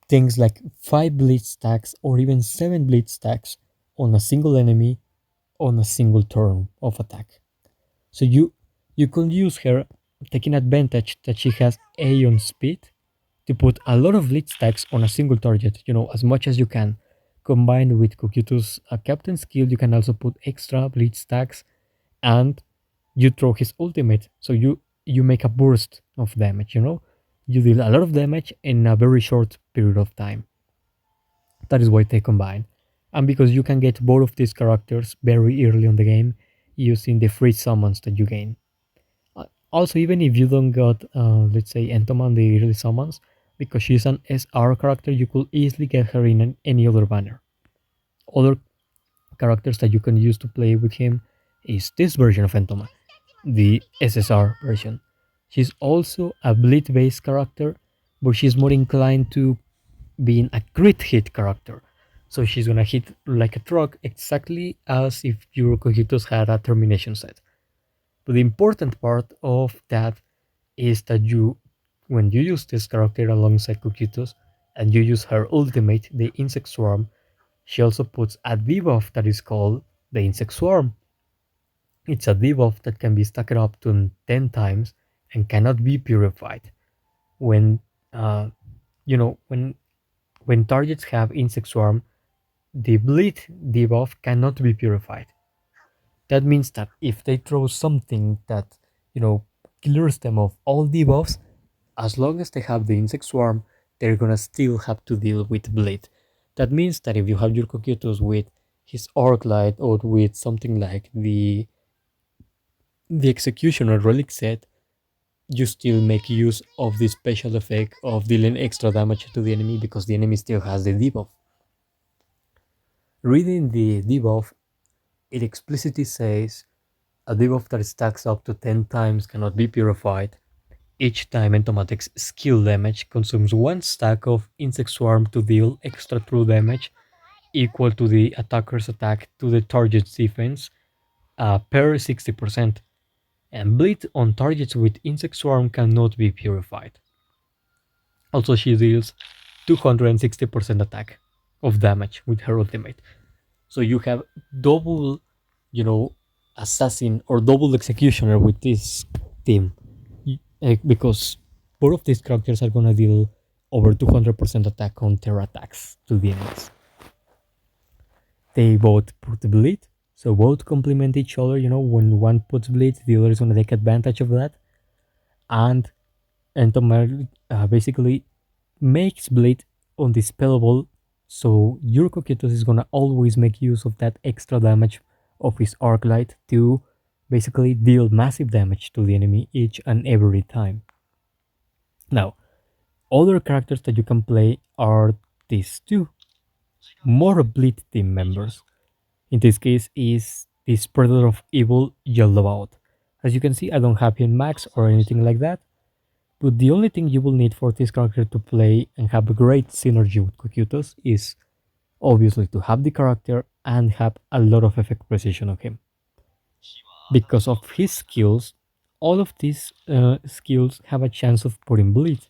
things like 5 bleed stacks or even 7 bleed stacks on a single enemy on a single turn of attack. So you can use her taking advantage that she has Aeon speed to put a lot of bleed stacks on a single target, as much as you can. Combined with Cocytus' captain skill, you can also put extra bleed stacks, and you throw his ultimate, so you make a burst of damage, You deal a lot of damage in a very short period of time. That is why they combine. And because you can get both of these characters very early on the game using the free summons that you gain. Also, even if you don't got, let's say, Entoma on the early summons, because she's an SR character, you could easily get her in any other banner. Other characters that you can use to play with him is this version of Entoma, the SSR version. She's also a bleed based character, but she's more inclined to being a crit hit character. So she's gonna hit like a truck exactly as if your Cocytus had a termination set. But the important part of that is that when you use this character alongside Cocytus and you use her ultimate, the Insect Swarm, she also puts a debuff that is called the Insect Swarm. It's a debuff that can be stacked up to 10 times and cannot be purified. When uh, you know when targets have Insect Swarm, the bleed debuff cannot be purified. That means that if they throw something that, you know, clears them of all debuffs, as long as they have the insect swarm, they're gonna still have to deal with bleed. That means that if you have your Cocytus with his Arc Light or with something like the Executioner relic set, you still make use of the special effect of dealing extra damage to the enemy because the enemy still has the debuff. Reading the debuff, it explicitly says a debuff that stacks up to 10 times cannot be purified. Each time Entomatic's skill damage consumes one stack of Insect Swarm to deal extra true damage equal to the attacker's attack to the target's defense per 60%. And bleed on targets with Insect Swarm cannot be purified. Also, she deals 260% attack of damage with her ultimate. So you have double, you know, assassin or double executioner with this team. Because both of these characters are gonna deal over 200% attack on terror attacks to the enemies. They both put bleed, so both complement each other. You know, when one puts bleed, the other is gonna take advantage of that. And Entomatic basically makes bleed undispellable, so your Cocytus is gonna always make use of that extra damage of his arc light to basically deal massive damage to the enemy each and every time. Now, other characters that you can play are these two more bleed team members. In this case is the Spreader of Evil Yellow. As you can see, I don't have him max or anything like that, but the only thing you will need for this character to play and have a great synergy with Cocytus is obviously to have the character and have a lot of effect precision on him. Because of his skills, all of these skills have a chance of putting bleed.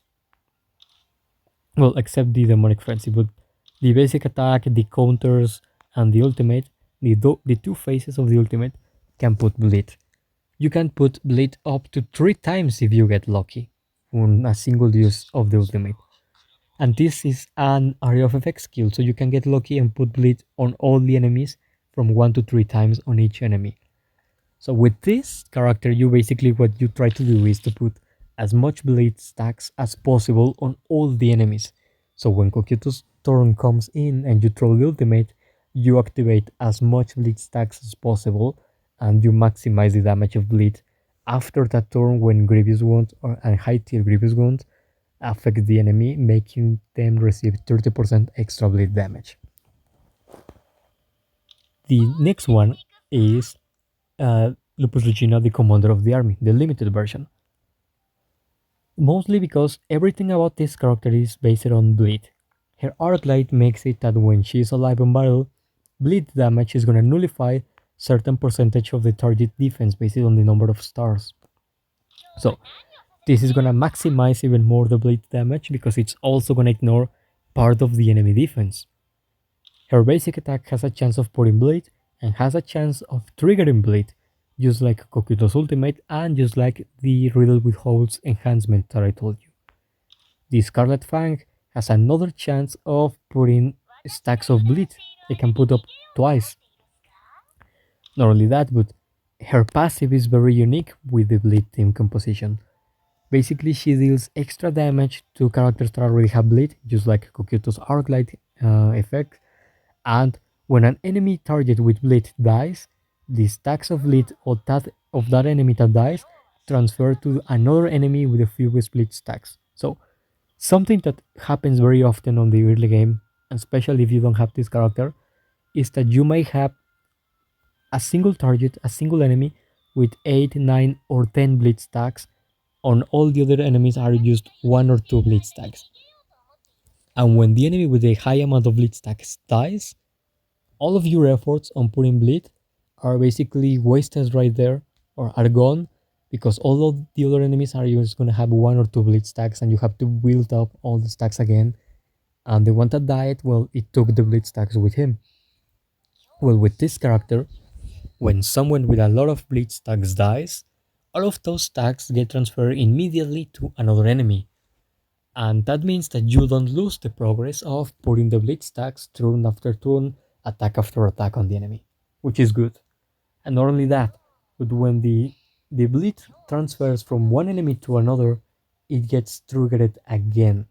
Well, except the Demonic Frenzy, but the basic attack, the counters, and the ultimate, the two phases of the ultimate can put bleed. You can put bleed up to 3 times if you get lucky on a single use of the ultimate. And this is an area of effect skill, so you can get lucky and put bleed on all the enemies from 1 to 3 times on each enemy. So with this character, you basically what you try to do is to put as much bleed stacks as possible on all the enemies. So when Cocytus' turn comes in and you throw the ultimate, you activate as much bleed stacks as possible and you maximize the damage of bleed after that turn when Grievous Wound and high tier Grievous Wound affect the enemy, making them receive 30% extra bleed damage. The next one is Lupus Regina, the commander of the army, the limited version. Mostly because everything about this character is based on bleed. Her arc light makes it that when she is alive in battle, bleed damage is gonna nullify certain percentage of the target defense based on the number of stars. So this is gonna maximize even more the bleed damage because it's also gonna ignore part of the enemy defense. Her basic attack has a chance of putting bleed and has a chance of triggering bleed, just like Cocytus' ultimate and just like the Riddle Withholds enhancement that I told you. The Scarlet Fang has another chance of putting stacks of bleed. It can put up twice. Not only that, but her passive is very unique with the bleed team composition. Basically, she deals extra damage to characters that already have bleed, just like Cocytus' Arc Light effect, and when an enemy target with bleed dies, the stacks of bleed of that enemy that dies transfer to another enemy with a few bleed stacks. So something that happens very often on the early game, especially if you don't have this character, is that you may have a single target, a single enemy with 8, 9, or 10 bleed stacks, on all the other enemies are just one or two bleed stacks. And when the enemy with a high amount of bleed stacks dies, all of your efforts on putting bleed are basically wasted right there or are gone because all of the other enemies are just going to have one or two bleed stacks and you have to build up all the stacks again. And the one that died, well, it took the bleed stacks with him. Well, with this character, when someone with a lot of bleed stacks dies, all of those stacks get transferred immediately to another enemy. And that means that you don't lose the progress of putting the bleed stacks turn after turn, attack after attack on the enemy, which is good. And not only that, but when the bleed transfers from one enemy to another, it gets triggered again.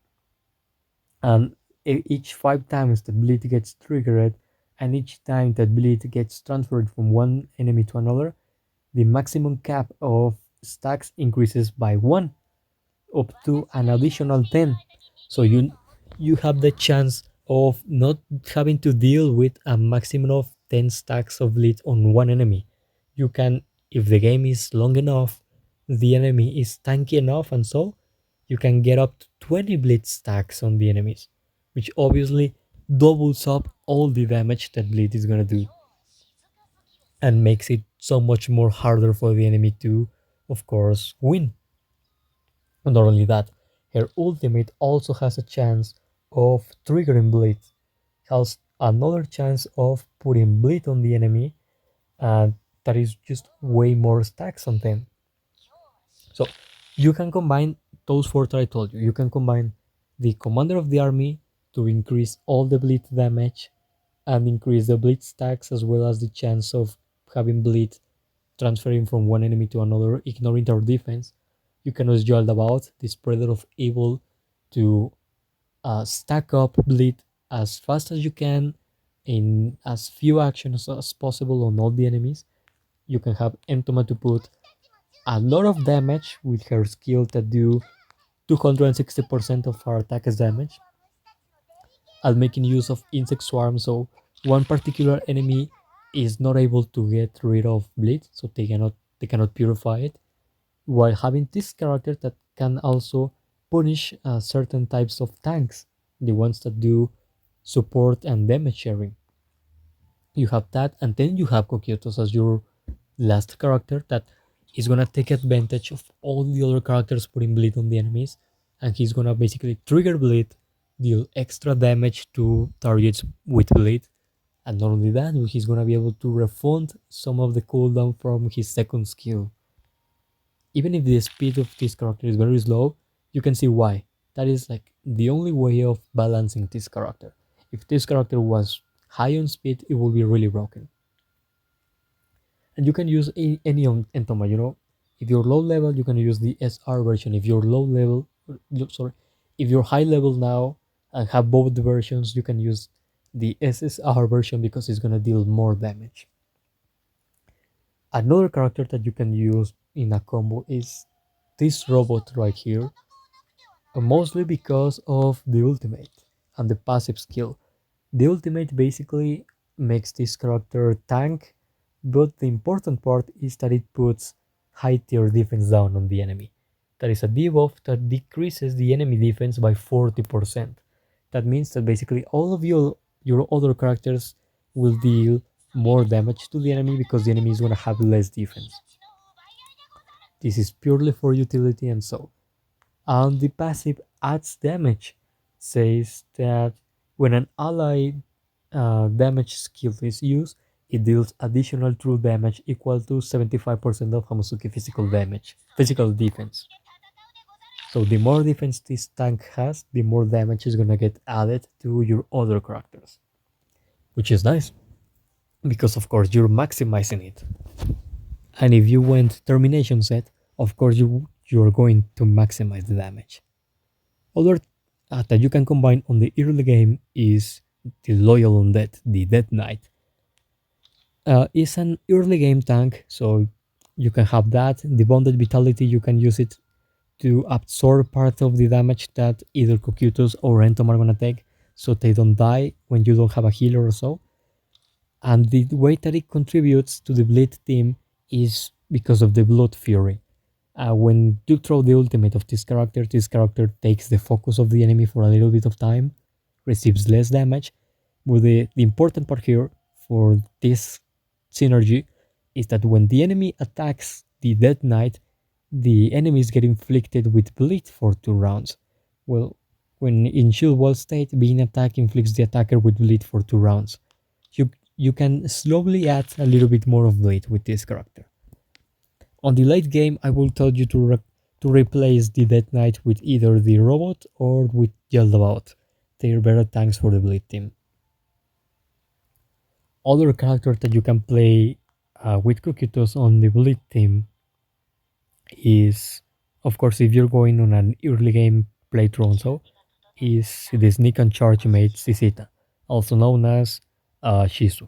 And each 5 times the bleed gets triggered, and each time that bleed gets transferred from one enemy to another, the maximum cap of stacks increases by 1 up to an additional 10. So you have the chance of not having to deal with a maximum of 10 stacks of lead on one enemy. You can, if the game is long enough, the enemy is tanky enough, and so you can get up to 20 bleed stacks on the enemies, which obviously doubles up all the damage that bleed is gonna do and makes it so much more harder for the enemy to, of course, win. And not only that, her ultimate also has a chance of triggering bleed, has another chance of putting bleed on the enemy, and that is just way more stacks on them. So you can combine those four that I told you. You can combine the commander of the army to increase all the bleed damage and increase the bleed stacks as well as the chance of having bleed transferring from one enemy to another, ignoring their defense. You can use Joel about the spreader of evil to stack up bleed as fast as you can in as few actions as possible on all the enemies. You can have Entoma to put a lot of damage with her skill that do 260% of her attack as damage, and making use of insect swarm, so one particular enemy is not able to get rid of bleed, so they cannot purify it, while having this character that can also punish certain types of tanks, the ones that do support and damage sharing. You have that, and then you have Cocytus as your last character that is gonna take advantage of all the other characters putting bleed on the enemies, and he's gonna basically trigger bleed, deal extra damage to targets with bleed, and not only that, he's gonna be able to refund some of the cooldown from his second skill. Even if the speed of this character is very slow, you can see why. That is like the only way of balancing this character. If this character was high on speed, it would be really broken. And you can use any on Entoma, If you're low level, you can use the SR version. If you're low level, sorry, if you're high level now and have both the versions, you can use the SSR version because it's gonna deal more damage. Another character that you can use in a combo is this robot right here, mostly because of the ultimate and the passive skill. The ultimate basically makes this character tank, but the important part is that it puts high tier defense down on the enemy. That is a debuff that decreases the enemy defense by 40%. That means that basically all of your other characters will deal more damage to the enemy because the enemy is going to have less defense. This is purely for utility, and so. And the passive adds damage, says that when an ally damage skill is used, it deals additional true damage equal to 75% of Hamusuki physical defense. So the more defense this tank has, the more damage is gonna get added to your other characters, which is nice because of course you're maximizing it. And if you went termination set, of course you're going to maximize the damage. Other that you can combine on the early game is the Loyal Undead, the Dead Knight. It's an early game tank, so you can have that. The Bonded Vitality, you can use it to absorb part of the damage that either Cocytus or Entom are gonna take, so they don't die when you don't have a healer or so. And the way that it contributes to the bleed team is because of the Blood Fury. When you throw the ultimate of this character takes the focus of the enemy for a little bit of time, receives less damage. But the important part here for this synergy is that when the enemy attacks the Dead Knight, the enemies get inflicted with bleed for 2 rounds. Well, when in shield wall state, being attacked inflicts the attacker with bleed for 2 rounds. You can slowly add a little bit more of bleed with this character. On the late game, I will tell you to replace the Dead Knight with either the robot or with Yeldabaoth. They are better tanks for the bleed team. Other character that you can play with Cocytus on the bleed team is, of course, if you're going on an early game playthrough, so is the sneak and charge maid Sisita, also known as Shizu.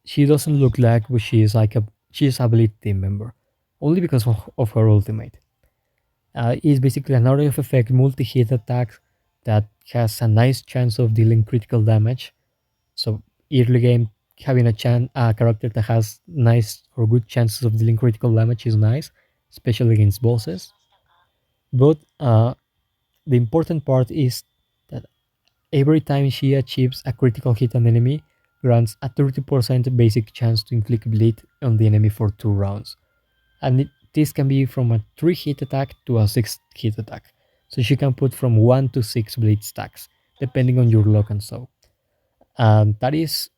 She doesn't look like, but she's a bleed team member, only because of her ultimate. It's basically an area of effect multi-hit attack that has a nice chance of dealing critical damage. So early game, having a character that has nice or good chances of dealing critical damage is nice, especially against bosses. But the important part is that every time she achieves a critical hit on enemy, grants a 30% basic chance to inflict bleed on the enemy for 2 rounds. And this can be from a 3-hit attack to a 6-hit attack. So she can put from 1 to 6 bleed stacks, depending on your luck and so. And that is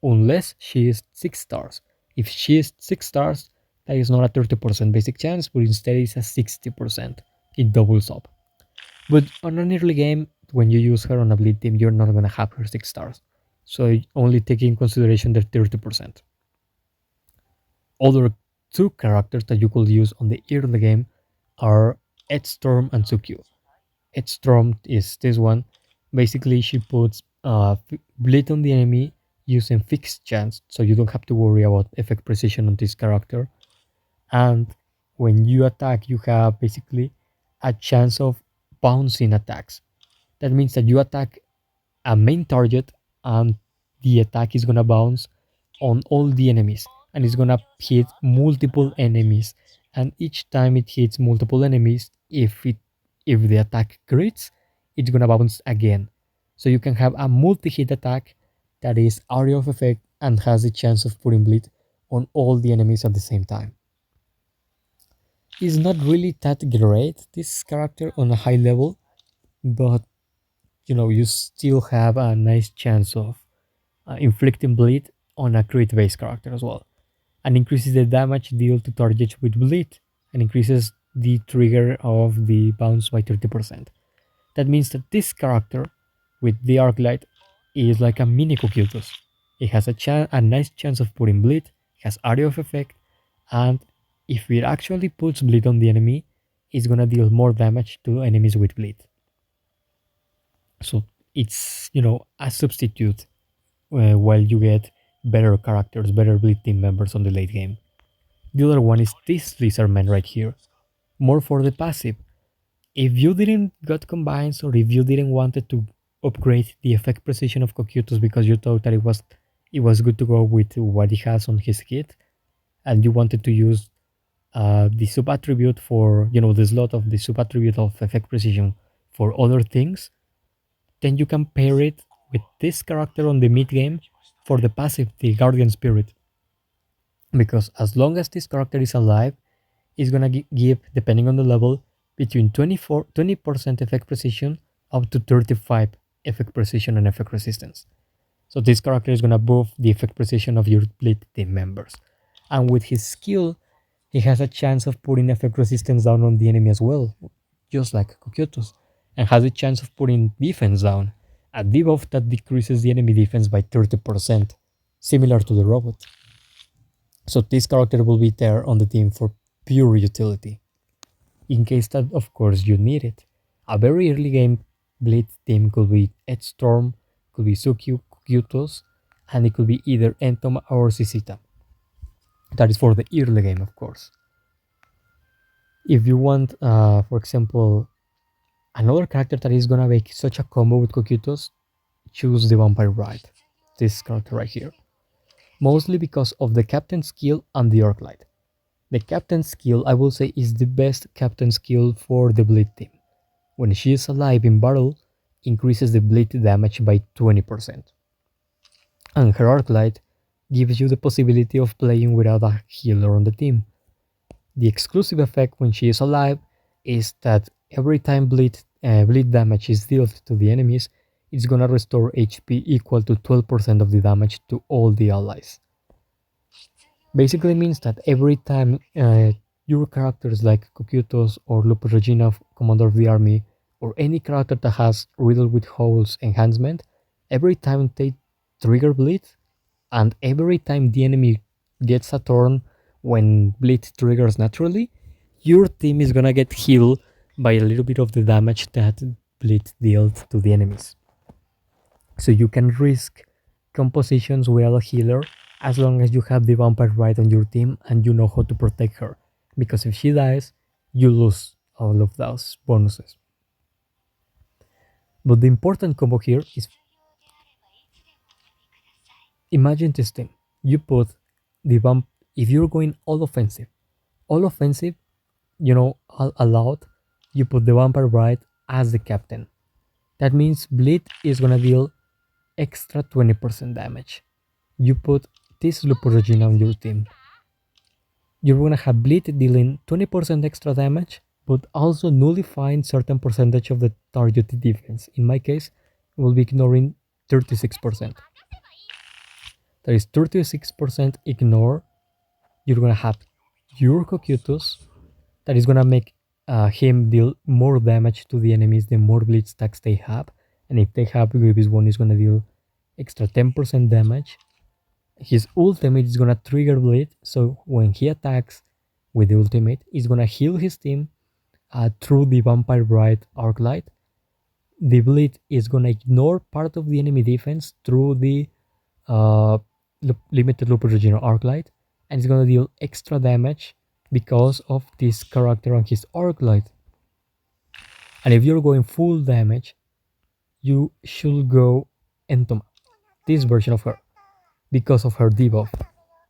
unless she is 6 stars. If she is 6 stars, that is not a 30% basic chance, but instead is a 60%. It doubles up. But on an early game, when you use her on a bleed team, you're not gonna have her 6 stars. So only take in consideration the 30%. Other two characters that you could use on the early game are Edstorm and Tsukyu. Edstorm is this one. Basically, she puts bleed on the enemy using fixed chance, so you don't have to worry about effect precision on this character. And when you attack, you have basically a chance of bouncing attacks. That means that you attack a main target and the attack is gonna bounce on all the enemies and it's gonna hit multiple enemies, and each time it hits multiple enemies, if the attack crits, it's gonna bounce again. So you can have a multi-hit attack that is area of effect and has the chance of putting bleed on all the enemies at the same time. It's not really that great, this character, on a high level, but you still have a nice chance of inflicting bleed on a crit based character as well, and increases the damage dealt to targets with bleed, and increases the trigger of the bounce by 30%. That means that this character with the arc light is like a mini Cocytus. It has a nice chance of putting bleed, has area of effect, and if it actually puts bleed on the enemy, it's gonna deal more damage to enemies with bleed. So it's a substitute while you get better characters, better bleed team members on the late game. The other one is this lizard man right here, more for the passive. If you didn't got combines, or if you didn't wanted to upgrade the effect precision of Cocytus because you thought that it was good to go with what he has on his kit, and you wanted to use the sub attribute for the slot of the sub attribute of effect precision for other things, then you can pair it with this character on the mid game for the passive, the Guardian Spirit. Because as long as this character is alive, it's gonna give, depending on the level, between 20% effect precision up to 35 effect precision and effect resistance. So this character is gonna buff the effect precision of your bleed team members. And with his skill, he has a chance of putting effect resistance down on the enemy as well, just like Cocytus, and has a chance of putting defense down, a debuff that decreases the enemy defense by 30%, similar to the robot. So this character will be there on the team for pure utility, in case that of course you need it. A very early game bleed team could be Edstorm, could be Tsukyu, Cocytus, and it could be either Entom or Sisita. That is for the early game, of course. If you want, for example, another character that is gonna make such a combo with Cocytus, choose the Vampire Bride, this character right here. Mostly because of the Captain skill and the Arc Light. The captain skill, I will say, is the best captain skill for the bleed team. When she is alive in battle, increases the bleed damage by 20%. And her arc light gives you the possibility of playing without a healer on the team. The exclusive effect when she is alive is that every time bleed damage is dealt to the enemies, it's gonna restore HP equal to 12% of the damage to all the allies. Basically means that every time your characters like Cocytus or Lupus Regina, Commander of the Army, or any character that has Riddle with Holes enhancement, every time they trigger bleed, and every time the enemy gets a turn when bleed triggers naturally, your team is gonna get healed by a little bit of the damage that bleed dealt to the enemies. So you can risk compositions without a healer as long as you have the vampire right on your team and you know how to protect her. Because if she dies, you lose all of those bonuses. But the important combo here is imagine this team. You put the vamp if you're going all offensive, all allowed, you put the vampire right as the captain. That means bleed is gonna deal extra 20% damage. You put this Lupo Regina on your team. You're gonna have bleed dealing 20% extra damage, but also nullifying certain percentage of the targeted defense. In my case, we'll be ignoring 36%. That is 36% ignore. You're gonna have your Cocytus that is gonna make him deal more damage to the enemies the more bleed stacks they have. And if they have Grievous one, is gonna deal extra 10% damage. His ultimate is gonna trigger bleed, so when he attacks with the ultimate, he's gonna heal his team through the vampire bright arc light. The bleed is gonna ignore part of the enemy defense through the uh, limited loop regional arc light, and it's gonna deal extra damage because of this character on his arc light. And if you're going full damage, you should go Entoma, this version of her, because of her debuff.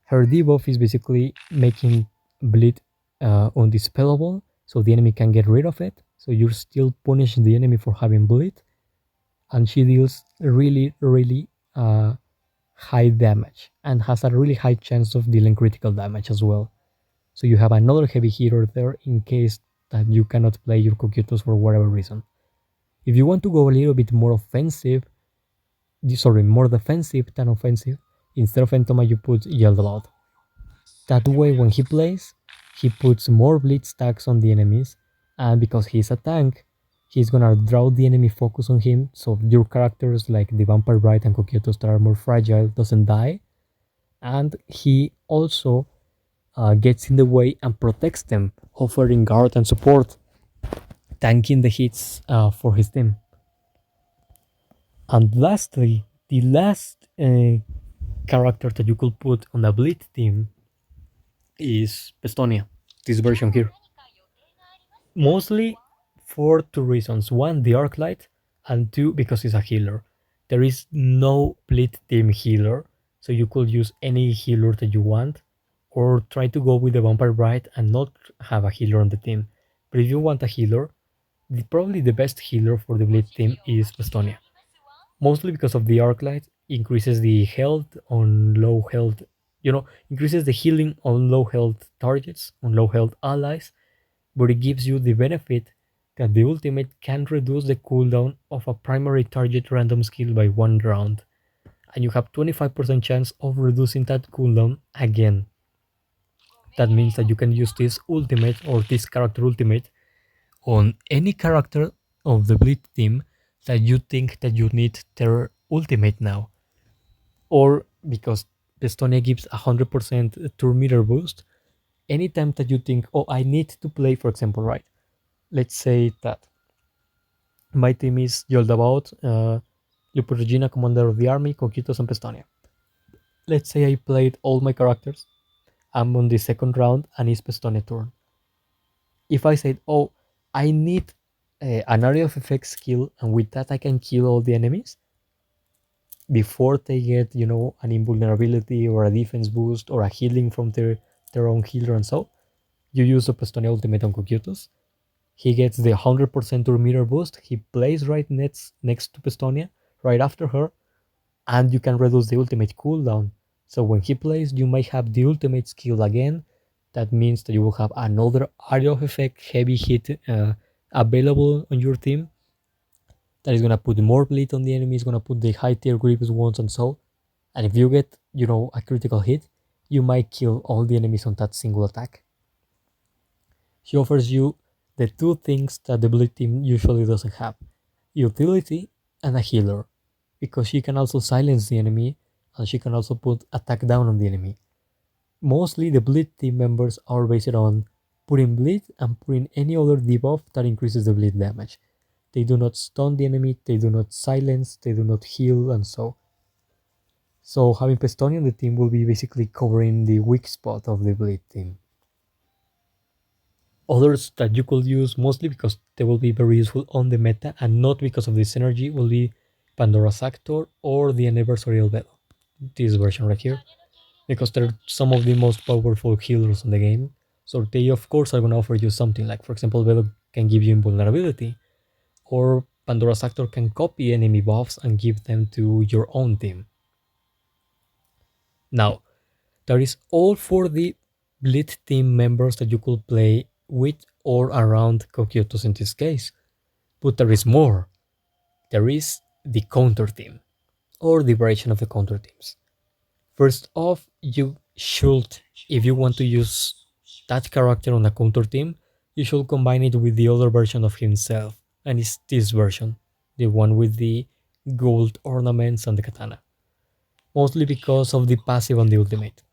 Her debuff is basically making bleed undispellable, so the enemy can get rid of it. So you're still punishing the enemy for having bleed, and she deals really high damage and has a really high chance of dealing critical damage as well. So you have another heavy hitter there in case that you cannot play your Cocytus for whatever reason. If you want to go a little bit more offensive, more defensive than offensive, instead of Entoma you put Yeldabaoth. That way when he plays, he puts more bleed stacks on the enemies, and because he's a tank, he's gonna draw the enemy focus on him, so your characters like the Vampire Bright and Cocytus that are more fragile doesn't die, and he also gets in the way and protects them, offering guard and support, tanking the hits for his team. And lastly, the last character that you could put on a bleed team is Pestonia, this version here. Mostly for two reasons. One, the arc light, and two, because it's a healer. There is no bleed team healer, so you could use any healer that you want, or try to go with the Vampire Bright and not have a healer on the team. But if you want a healer, probably the best healer for the bleed team is Pestonia. Mostly because of the arc light, increases the health on low health, increases the healing on low health targets, on low health allies, but it gives you the benefit that the ultimate can reduce the cooldown of a primary target random skill by 1 round, and you have 25% chance of reducing that cooldown again. That means that you can use this ultimate or this character ultimate on any character of the bleed team that you think that you need their ultimate now. Or because Estonia gives 100% turn meter boost, anytime that you think, oh, I need to play, for example, right? Let's say that my team is Yoldabaoth, Lupo Regina, Commander of the Army, Coquitos, and Pestonia. Let's say I played all my characters. I'm on the second round and it's Pestonia turn. If I said, oh, I need an area of effect skill, and with that I can kill all the enemies before they get, an invulnerability or a defense boost or a healing from their own healer and so, you use a Pestonia ultimate on Cocytus, he gets the 100% turn meter boost, he plays right next to Pestonia, right after her, and you can reduce the ultimate cooldown. So when he plays, you might have the ultimate skill again. That means that you will have another area of effect heavy hit available on your team. That is gonna put more bleed on the enemy, is gonna put the high tier grievous wounds and so. And if you get, a critical hit, you might kill all the enemies on that single attack. She offers you the two things that the bleed team usually doesn't have: utility and a healer, because she can also silence the enemy and she can also put attack down on the enemy. Mostly the bleed team members are based on putting bleed and putting any other debuff that increases the bleed damage. They do not stun the enemy, they do not silence, they do not heal, and so. So having Pestoni on the team will be basically covering the weak spot of the bleed team. Others that you could use, mostly because they will be very useful on the meta and not because of the synergy, will be Pandora's Actor or the Anniversary Albedo. This version right here. Because they're some of the most powerful healers in the game. So they of course are gonna offer you something like, for example, Albedo can give you invulnerability, or Pandora's Actor can copy enemy buffs and give them to your own team. Now, that is all for the Bleed team members that you could play with or around Cocytus in this case. But there is more. There is the counter team, or the variation of the counter teams. First off, you should, if you want to use that character on a counter team, you should combine it with the other version of himself, and it's this version, the one with the gold ornaments and the katana. Mostly because of the passive on the ultimate.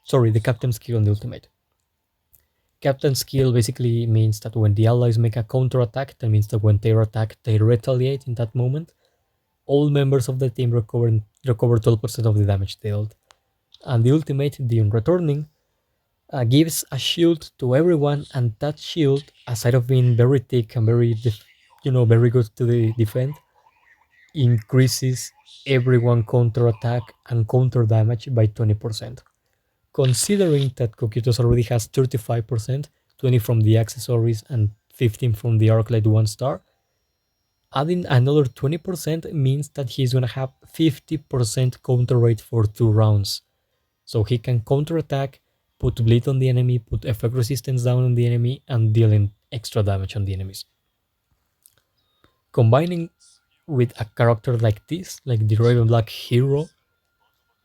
Sorry, the captain skill on the ultimate. Captain skill basically means that when the allies make a counter attack, that means that when they attack, they retaliate in that moment. All members of the team recover 12% of the damage dealt. And the ultimate, the unreturning, gives a shield to everyone, and that shield, aside of being very thick and very, very good to the defend, increases everyone counter attack and counter damage by 20%. Considering that Cocytus already has 35%, 20 from the accessories and 15 from the Arclight 1 star, adding another 20% means that he's gonna have 50% counter rate for 2 rounds. So he can counter attack, put bleed on the enemy, put effect resistance down on the enemy, and dealing extra damage on the enemies. Combining with a character like this, like the Raven Black hero,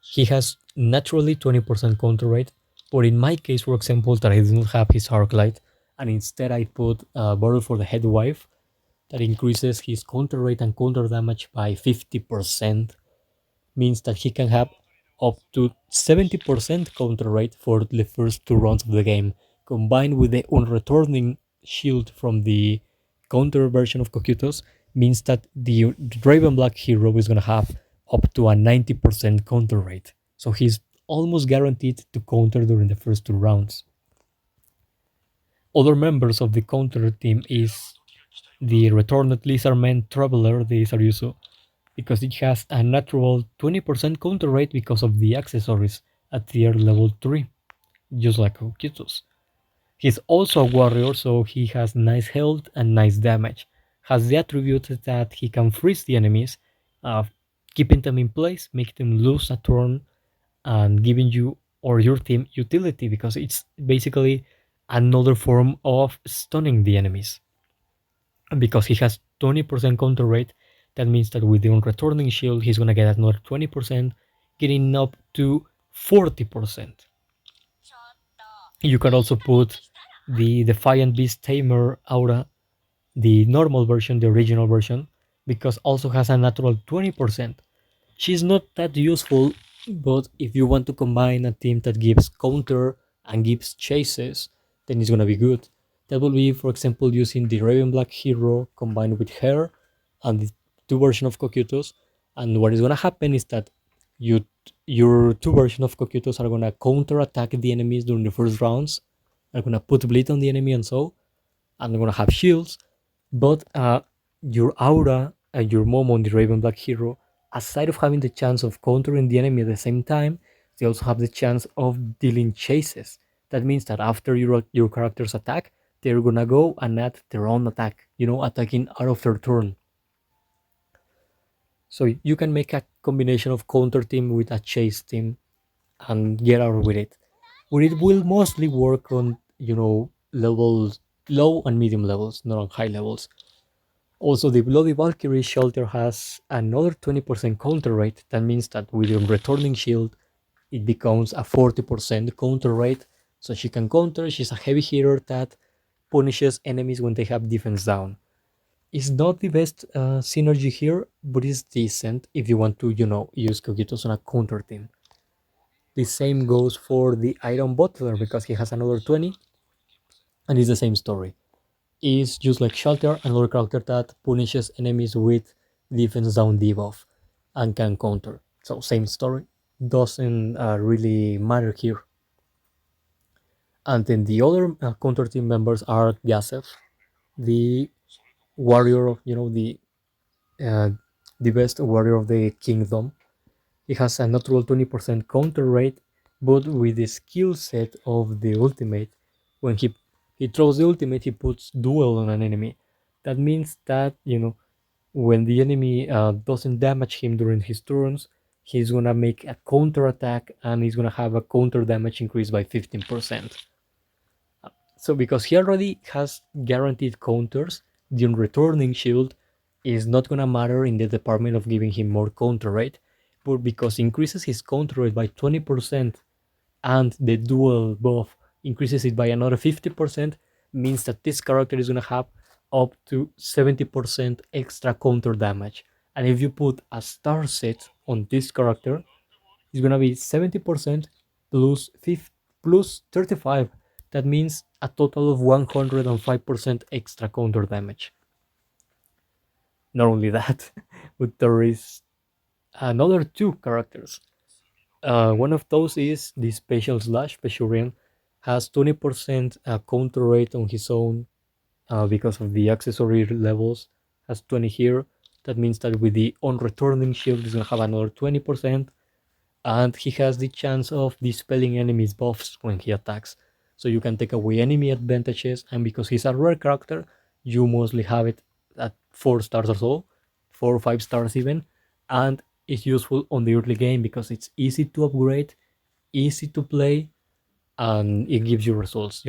he has naturally 20% counter rate, but in my case, for example, that I didn't have his Arclight, and instead I put a Battle for the Head Wife that increases his counter rate and counter damage by 50%, means that he can have up to 70% counter rate for the first 2 rounds of the game, combined with the unreturning shield from the counter version of Cocytus, means that the Raven Black hero is going to have up to a 90% counter rate. So he's almost guaranteed to counter during the first 2 rounds. Other members of the counter team is the Returned Lizardman Traveler, the Isaryusu, because it has a natural 20% counter rate because of the accessories at tier level 3, just like Cocytus. He's also a warrior, so he has nice health and nice damage. Has the attribute that he can freeze the enemies, keeping them in place, make them lose a turn, and giving you or your team utility, because it's basically another form of stunning the enemies. And because he has 20% counter rate, that means that with the unreturning shield, he's gonna get another 20%, getting up to 40%. You can also put the Defiant Beast Tamer aura, the normal version, the original version, because also has a natural 20%. She's not that useful, but if you want to combine a team that gives counter and gives chases, then it's gonna be good. That will be, for example, using the Raven Black hero combined with her and the 2 version of Cocytus. And what is gonna happen is that your 2 version of Cocytus are gonna counter attack the enemies during the first rounds, are gonna put bleed on the enemy and so, and they're gonna have shields. But your aura and your Momo on the Raven Black hero, aside of having the chance of countering the enemy at the same time, they also have the chance of dealing chases. That means that after your character's attack, they're gonna go and add their own attack, attacking out of their turn. So you can make a combination of counter team with a chase team and get out with it. But it will mostly work on, levels, low and medium levels, not on high levels. Also, the Bloody Valkyrie shelter has another 20% counter rate. That means that with your returning shield, it becomes a 40% counter rate. So she can counter, she's a heavy hitter that punishes enemies when they have defense down. It's not the best synergy here, but it's decent if you want to, use Cocytus on a counter team. The same goes for the Iron Butler because he has another 20, and it's the same story. Is just like Shelter, another character that punishes enemies with defense down debuff and can counter. So same story, doesn't really matter here. And then the other counter team members are Gasev, the warrior of uh, the best warrior of the kingdom. He has a natural 20% counter rate, but with the skill set of the ultimate, when he throws the ultimate, he puts duel on an enemy. That means that, when the enemy doesn't damage him during his turns, he's gonna make a counter attack and he's gonna have a counter damage increase by 15%. So because he already has guaranteed counters, the returning shield is not gonna matter in the department of giving him more counter rate, but because increases his counter rate by 20% and the dual buff increases it by another 50%, means that this character is gonna have up to 70% extra counter damage. And if you put a star set on this character, it's gonna be 70% plus 50, plus 35. That means a total of 105% extra counter damage. Not only that, but there is another two characters. One of those is the Special Slash. Peshurian has 20% counter rate on his own because of the accessory levels. Has 20 here. That means that with the on returning shield, he's gonna have another 20%, and he has the chance of dispelling enemies' buffs when he attacks. So you can take away enemy advantages, and because he's a rare character, you mostly have it at 4 stars or so, 4 or 5 stars even, and it's useful on the early game because it's easy to upgrade, easy to play, and it gives you results.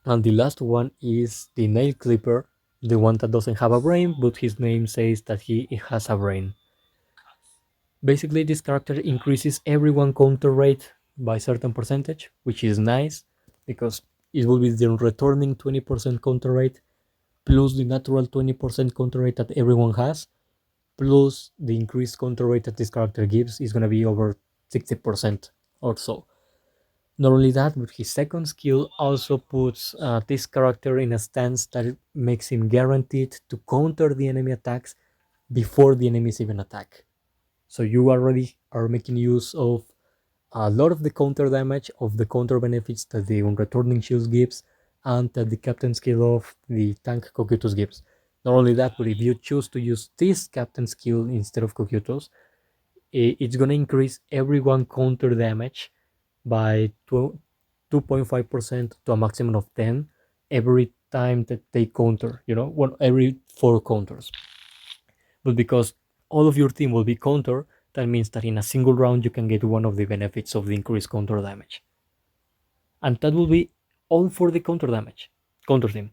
And the last one is the Nail Clipper, the one that doesn't have a brain, but his name says that he has a brain. Basically, this character increases everyone counter rate by certain percentage, which is nice because it will be the returning 20% counter rate plus the natural 20% counter rate that everyone has, plus the increased counter rate that this character gives is going to be over 60% or so. Not only that, but his second skill also puts this character in a stance that makes him guaranteed to counter the enemy attacks before the enemies even attack. So you already are making use of a lot of the counter damage, of the counter benefits that the unreturning shields gives, and that the captain skill of the tank Cocytus gives. Not only that, but if you choose to use this captain skill instead of Cocytus, it's going to increase everyone counter damage by 2.5% to a maximum of 10 every time that they counter, every 4 counters. But because all of your team will be counter, that means that in a single round you can get one of the benefits of the increased counter damage. And that will be all for the counter damage, counter team.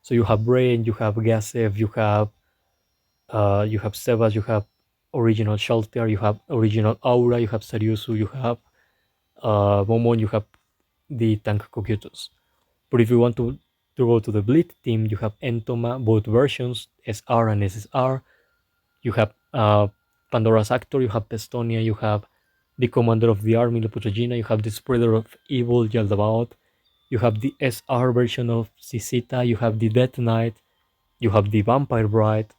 So you have Brain, you have Gasev, you have Sebas, you have original Shelter, you have original Aura, you have Sariusu, you have Momon, you have the tank Cocytus. But if you want to go to the Bleed team, you have Entoma, both versions, SR and SSR. You have Pandora's Actor, you have Pestonia, you have the Commander of the Army, Leputragina, you have the Spreader of Evil, Yaldabaoth, you have the SR version of Sisita, you have the Death Knight, you have the Vampire Bride.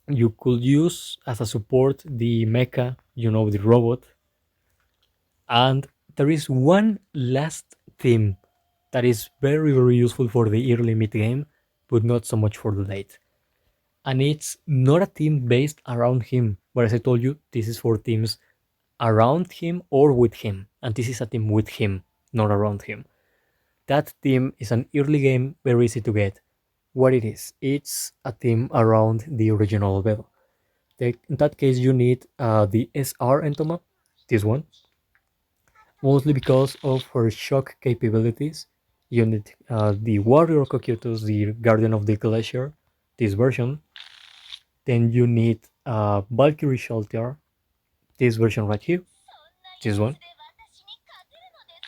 You could use as a support the mecha, the robot. And there is one last theme that is very, very useful for the early mid game, but not so much for the late. And it's not a team based around him, but as I told you, this is for teams around him or with him. And this is a team with him, not around him. That team is an early game, very easy to get. What it is, it's a team around the original Albedo. In that case, you need the SR Entoma, this one, mostly because of her shock capabilities. You need the Warrior Cocytus, the Guardian of the Glacier, this version. Then you need Valkyrie Shelter, this version right here, this one.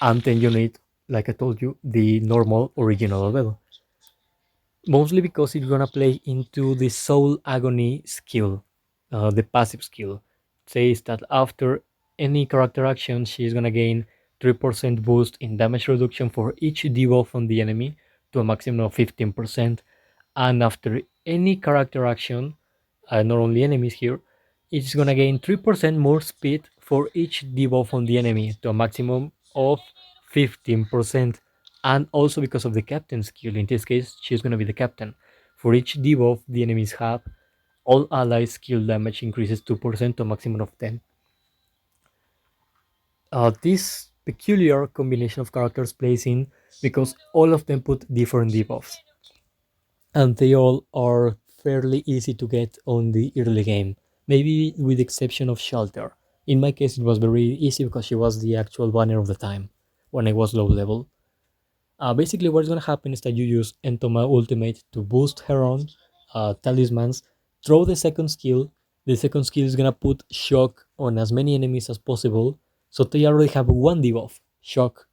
And then you need, like I told you, the normal original Albedo. Mostly because it's gonna play into the Soul Agony skill, the passive skill. It says that after any character action, she's gonna gain 3% boost in damage reduction for each debuff on the enemy to a maximum of 15%. And after any character action, not only enemies here, it's gonna gain 3% more speed for each debuff on the enemy to a maximum of 15%. And also because of the captain skill, in this case, she's gonna be the captain. For each debuff the enemies have, all allies skill damage increases 2% to a maximum of 10. This peculiar combination of characters plays in because all of them put different debuffs, and they all are fairly easy to get on the early game, maybe with the exception of Shelter. In my case, it was very easy because she was the actual banner of the time when I was low level. Basically, what's gonna happen is that you use Entoma Ultimate to boost her own talismans, throw the second skill. The second skill is gonna put shock on as many enemies as possible, so they already have one debuff, shock.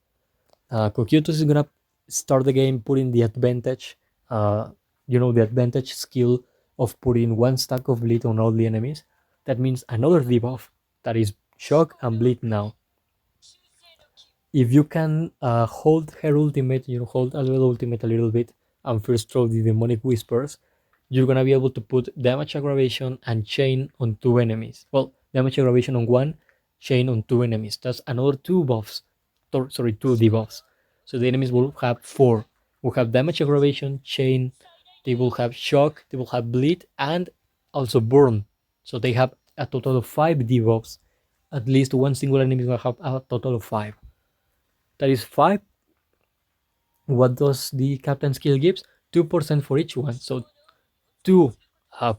Cocytus is gonna start the game putting the advantage, uh, the advantage skill of putting one stack of bleed on all the enemies. That means another debuff that is shock and bleed now. If you can hold her ultimate, hold a little ultimate a little bit and first throw the demonic whispers, you're gonna be able to put damage aggravation and chain on two enemies. Well, damage aggravation on one, chain on two enemies. That's another two buffs. Sorry, two debuffs. So the enemies will have four. Will have damage aggravation, chain. They will have shock. They will have bleed and also burn. So they have a total of five debuffs. At least one single enemy will have a total of five. That is five. What does the captain skill gives? 2% for each one. So 2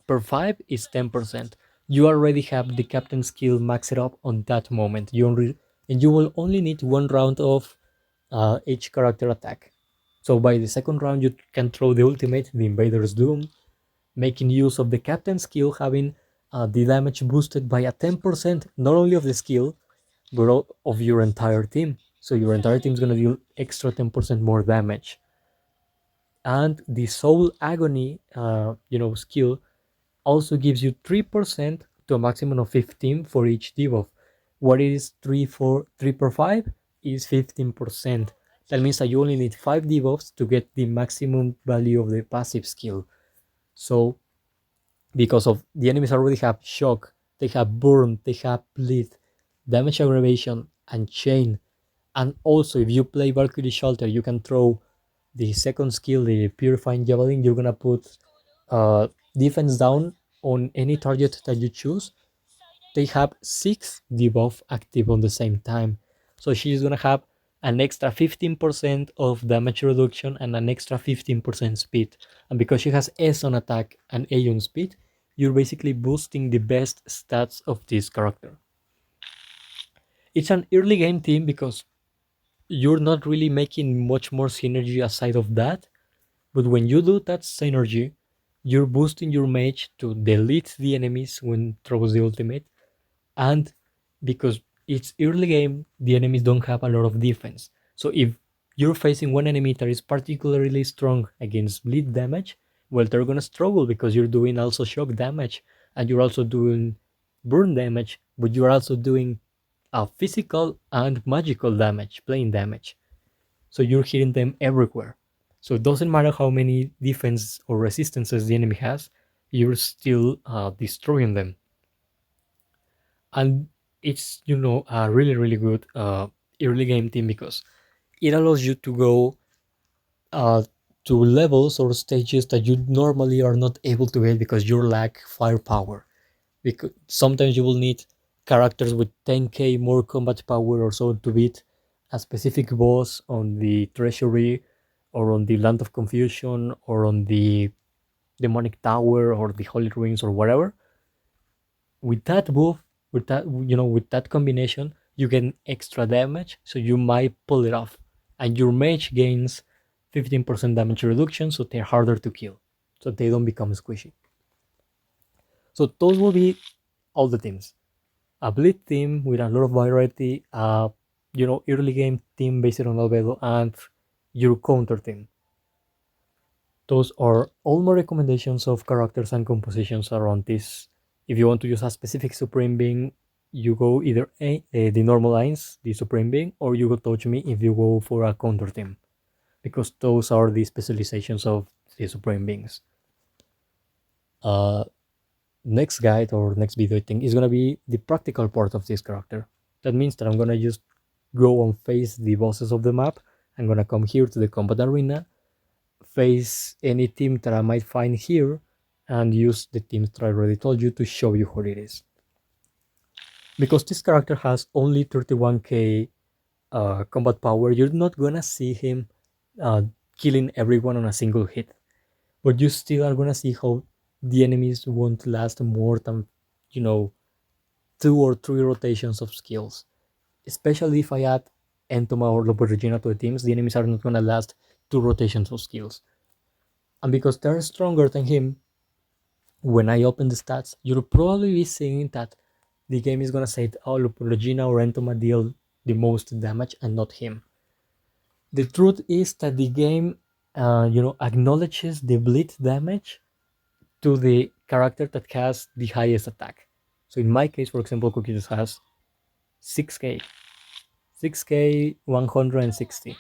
per 5 is 10%. You already have the captain skill maxed up on that moment. And you will only need one round of each character attack. So by the second round, you can throw the ultimate, the Invader's Doom, making use of the captain skill, having the damage boosted by a 10%, not only of the skill, but of your entire team. So your entire team is going to deal extra 10% more damage. And the Soul Agony, skill also gives you 3% to a maximum of 15 for each debuff. What is 3 per 5 is 15%. That means that you only need 5 debuffs to get the maximum value of the passive skill. So because of the enemies already have shock, they have burn, they have bleed, damage aggravation, and chain. And also, if you play Valkyrie Shelter, you can throw the second skill, the Purifying Javelin. You're gonna put defense down on any target that you choose. They have 6 debuff active on the same time. So she's gonna have an extra 15% of damage reduction and an extra 15% speed. And because she has S on attack and A on speed, you're basically boosting the best stats of this character. It's an early game team because you're not really making much more synergy aside of that. But when you do that synergy, you're boosting your mage to delete the enemies when throws the ultimate. And because it's early game, the enemies don't have a lot of defense. So if you're facing one enemy that is particularly strong against bleed damage, well, they're gonna struggle because you're doing also shock damage and you're also doing burn damage, but you're also doing physical and magical damage, plain damage. So you're hitting them everywhere. So it doesn't matter how many defense or resistances the enemy has, you're still destroying them. And it's a really good early game team because it allows you to go uh, to levels or stages that you normally are not able to get because you lack firepower. Because sometimes you will need characters with 10k more combat power or so to beat a specific boss on the treasury or on the land of confusion or on the demonic tower or the holy ruins or whatever. With that buff, with that, with that combination, you get extra damage, so you might pull it off. And your mage gains 15% damage reduction, so they're harder to kill, so they don't become squishy. So those will be all the teams. A bleed team with a lot of variety, early game team based on Albedo, and your counter team. Those are all my recommendations of characters and compositions around this. If you want to use a specific Supreme Being, you go either the normal lines, the Supreme Being, or you go Touch Me if you go for a counter team, because those are the specializations of the Supreme Beings. Uh, Next guide or next video I think is gonna be the practical part of this character. That means that I'm gonna just go and face the bosses of the map. I'm gonna come here to the combat arena, face any team that I might find here, and use the teams that I already told you to show you who it is. Because this character has only 31k combat power, you're not gonna see him uh, killing everyone on a single hit, but you still are gonna see how the enemies won't last more than, 2 or 3 rotations of skills. Especially if I add Entoma or Lobo Regina to the teams, the enemies are not gonna last 2 rotations of skills. And because they're stronger than him, when I open the stats, you'll probably be seeing that the game is gonna say, oh, look, Regina or Entoma deal the most damage and not him. The truth is that the game, acknowledges the bleed damage to the character that has the highest attack. So in my case, for example, Cocytus has 6k, 6k 160,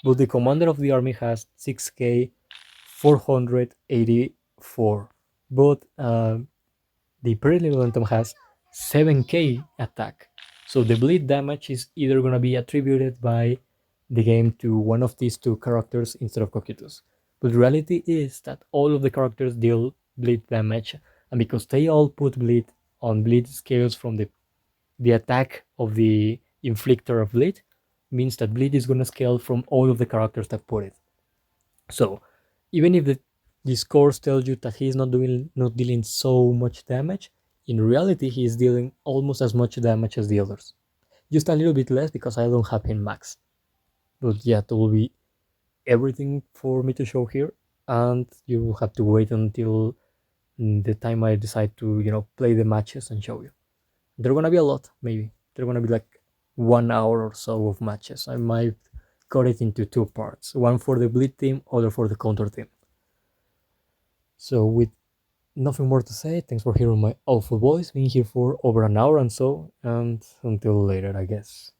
but the commander of the army has 6k 484. But the Perillentum has 7k attack. So the bleed damage is either going to be attributed by the game to one of these 2 characters instead of Cocytus. But the reality is that all of the characters deal bleed damage, and because they all put bleed on bleed scales from the attack of the inflictor of bleed, means that bleed is going to scale from all of the characters that put it. So even if the scores tell you that he's not dealing so much damage, in reality he is dealing almost as much damage as the others. Just a little bit less because I don't have him max. But yeah, that will be everything for me to show here, and you will have to wait until the time I decide to, play the matches and show you. There are gonna be a lot, maybe. There are gonna be like 1 hour or so of matches. I might cut it into 2 parts, one for the bleed team, other for the counter team. So with nothing more to say, thanks for hearing my awful voice, being here for over an hour and so, and until later, I guess.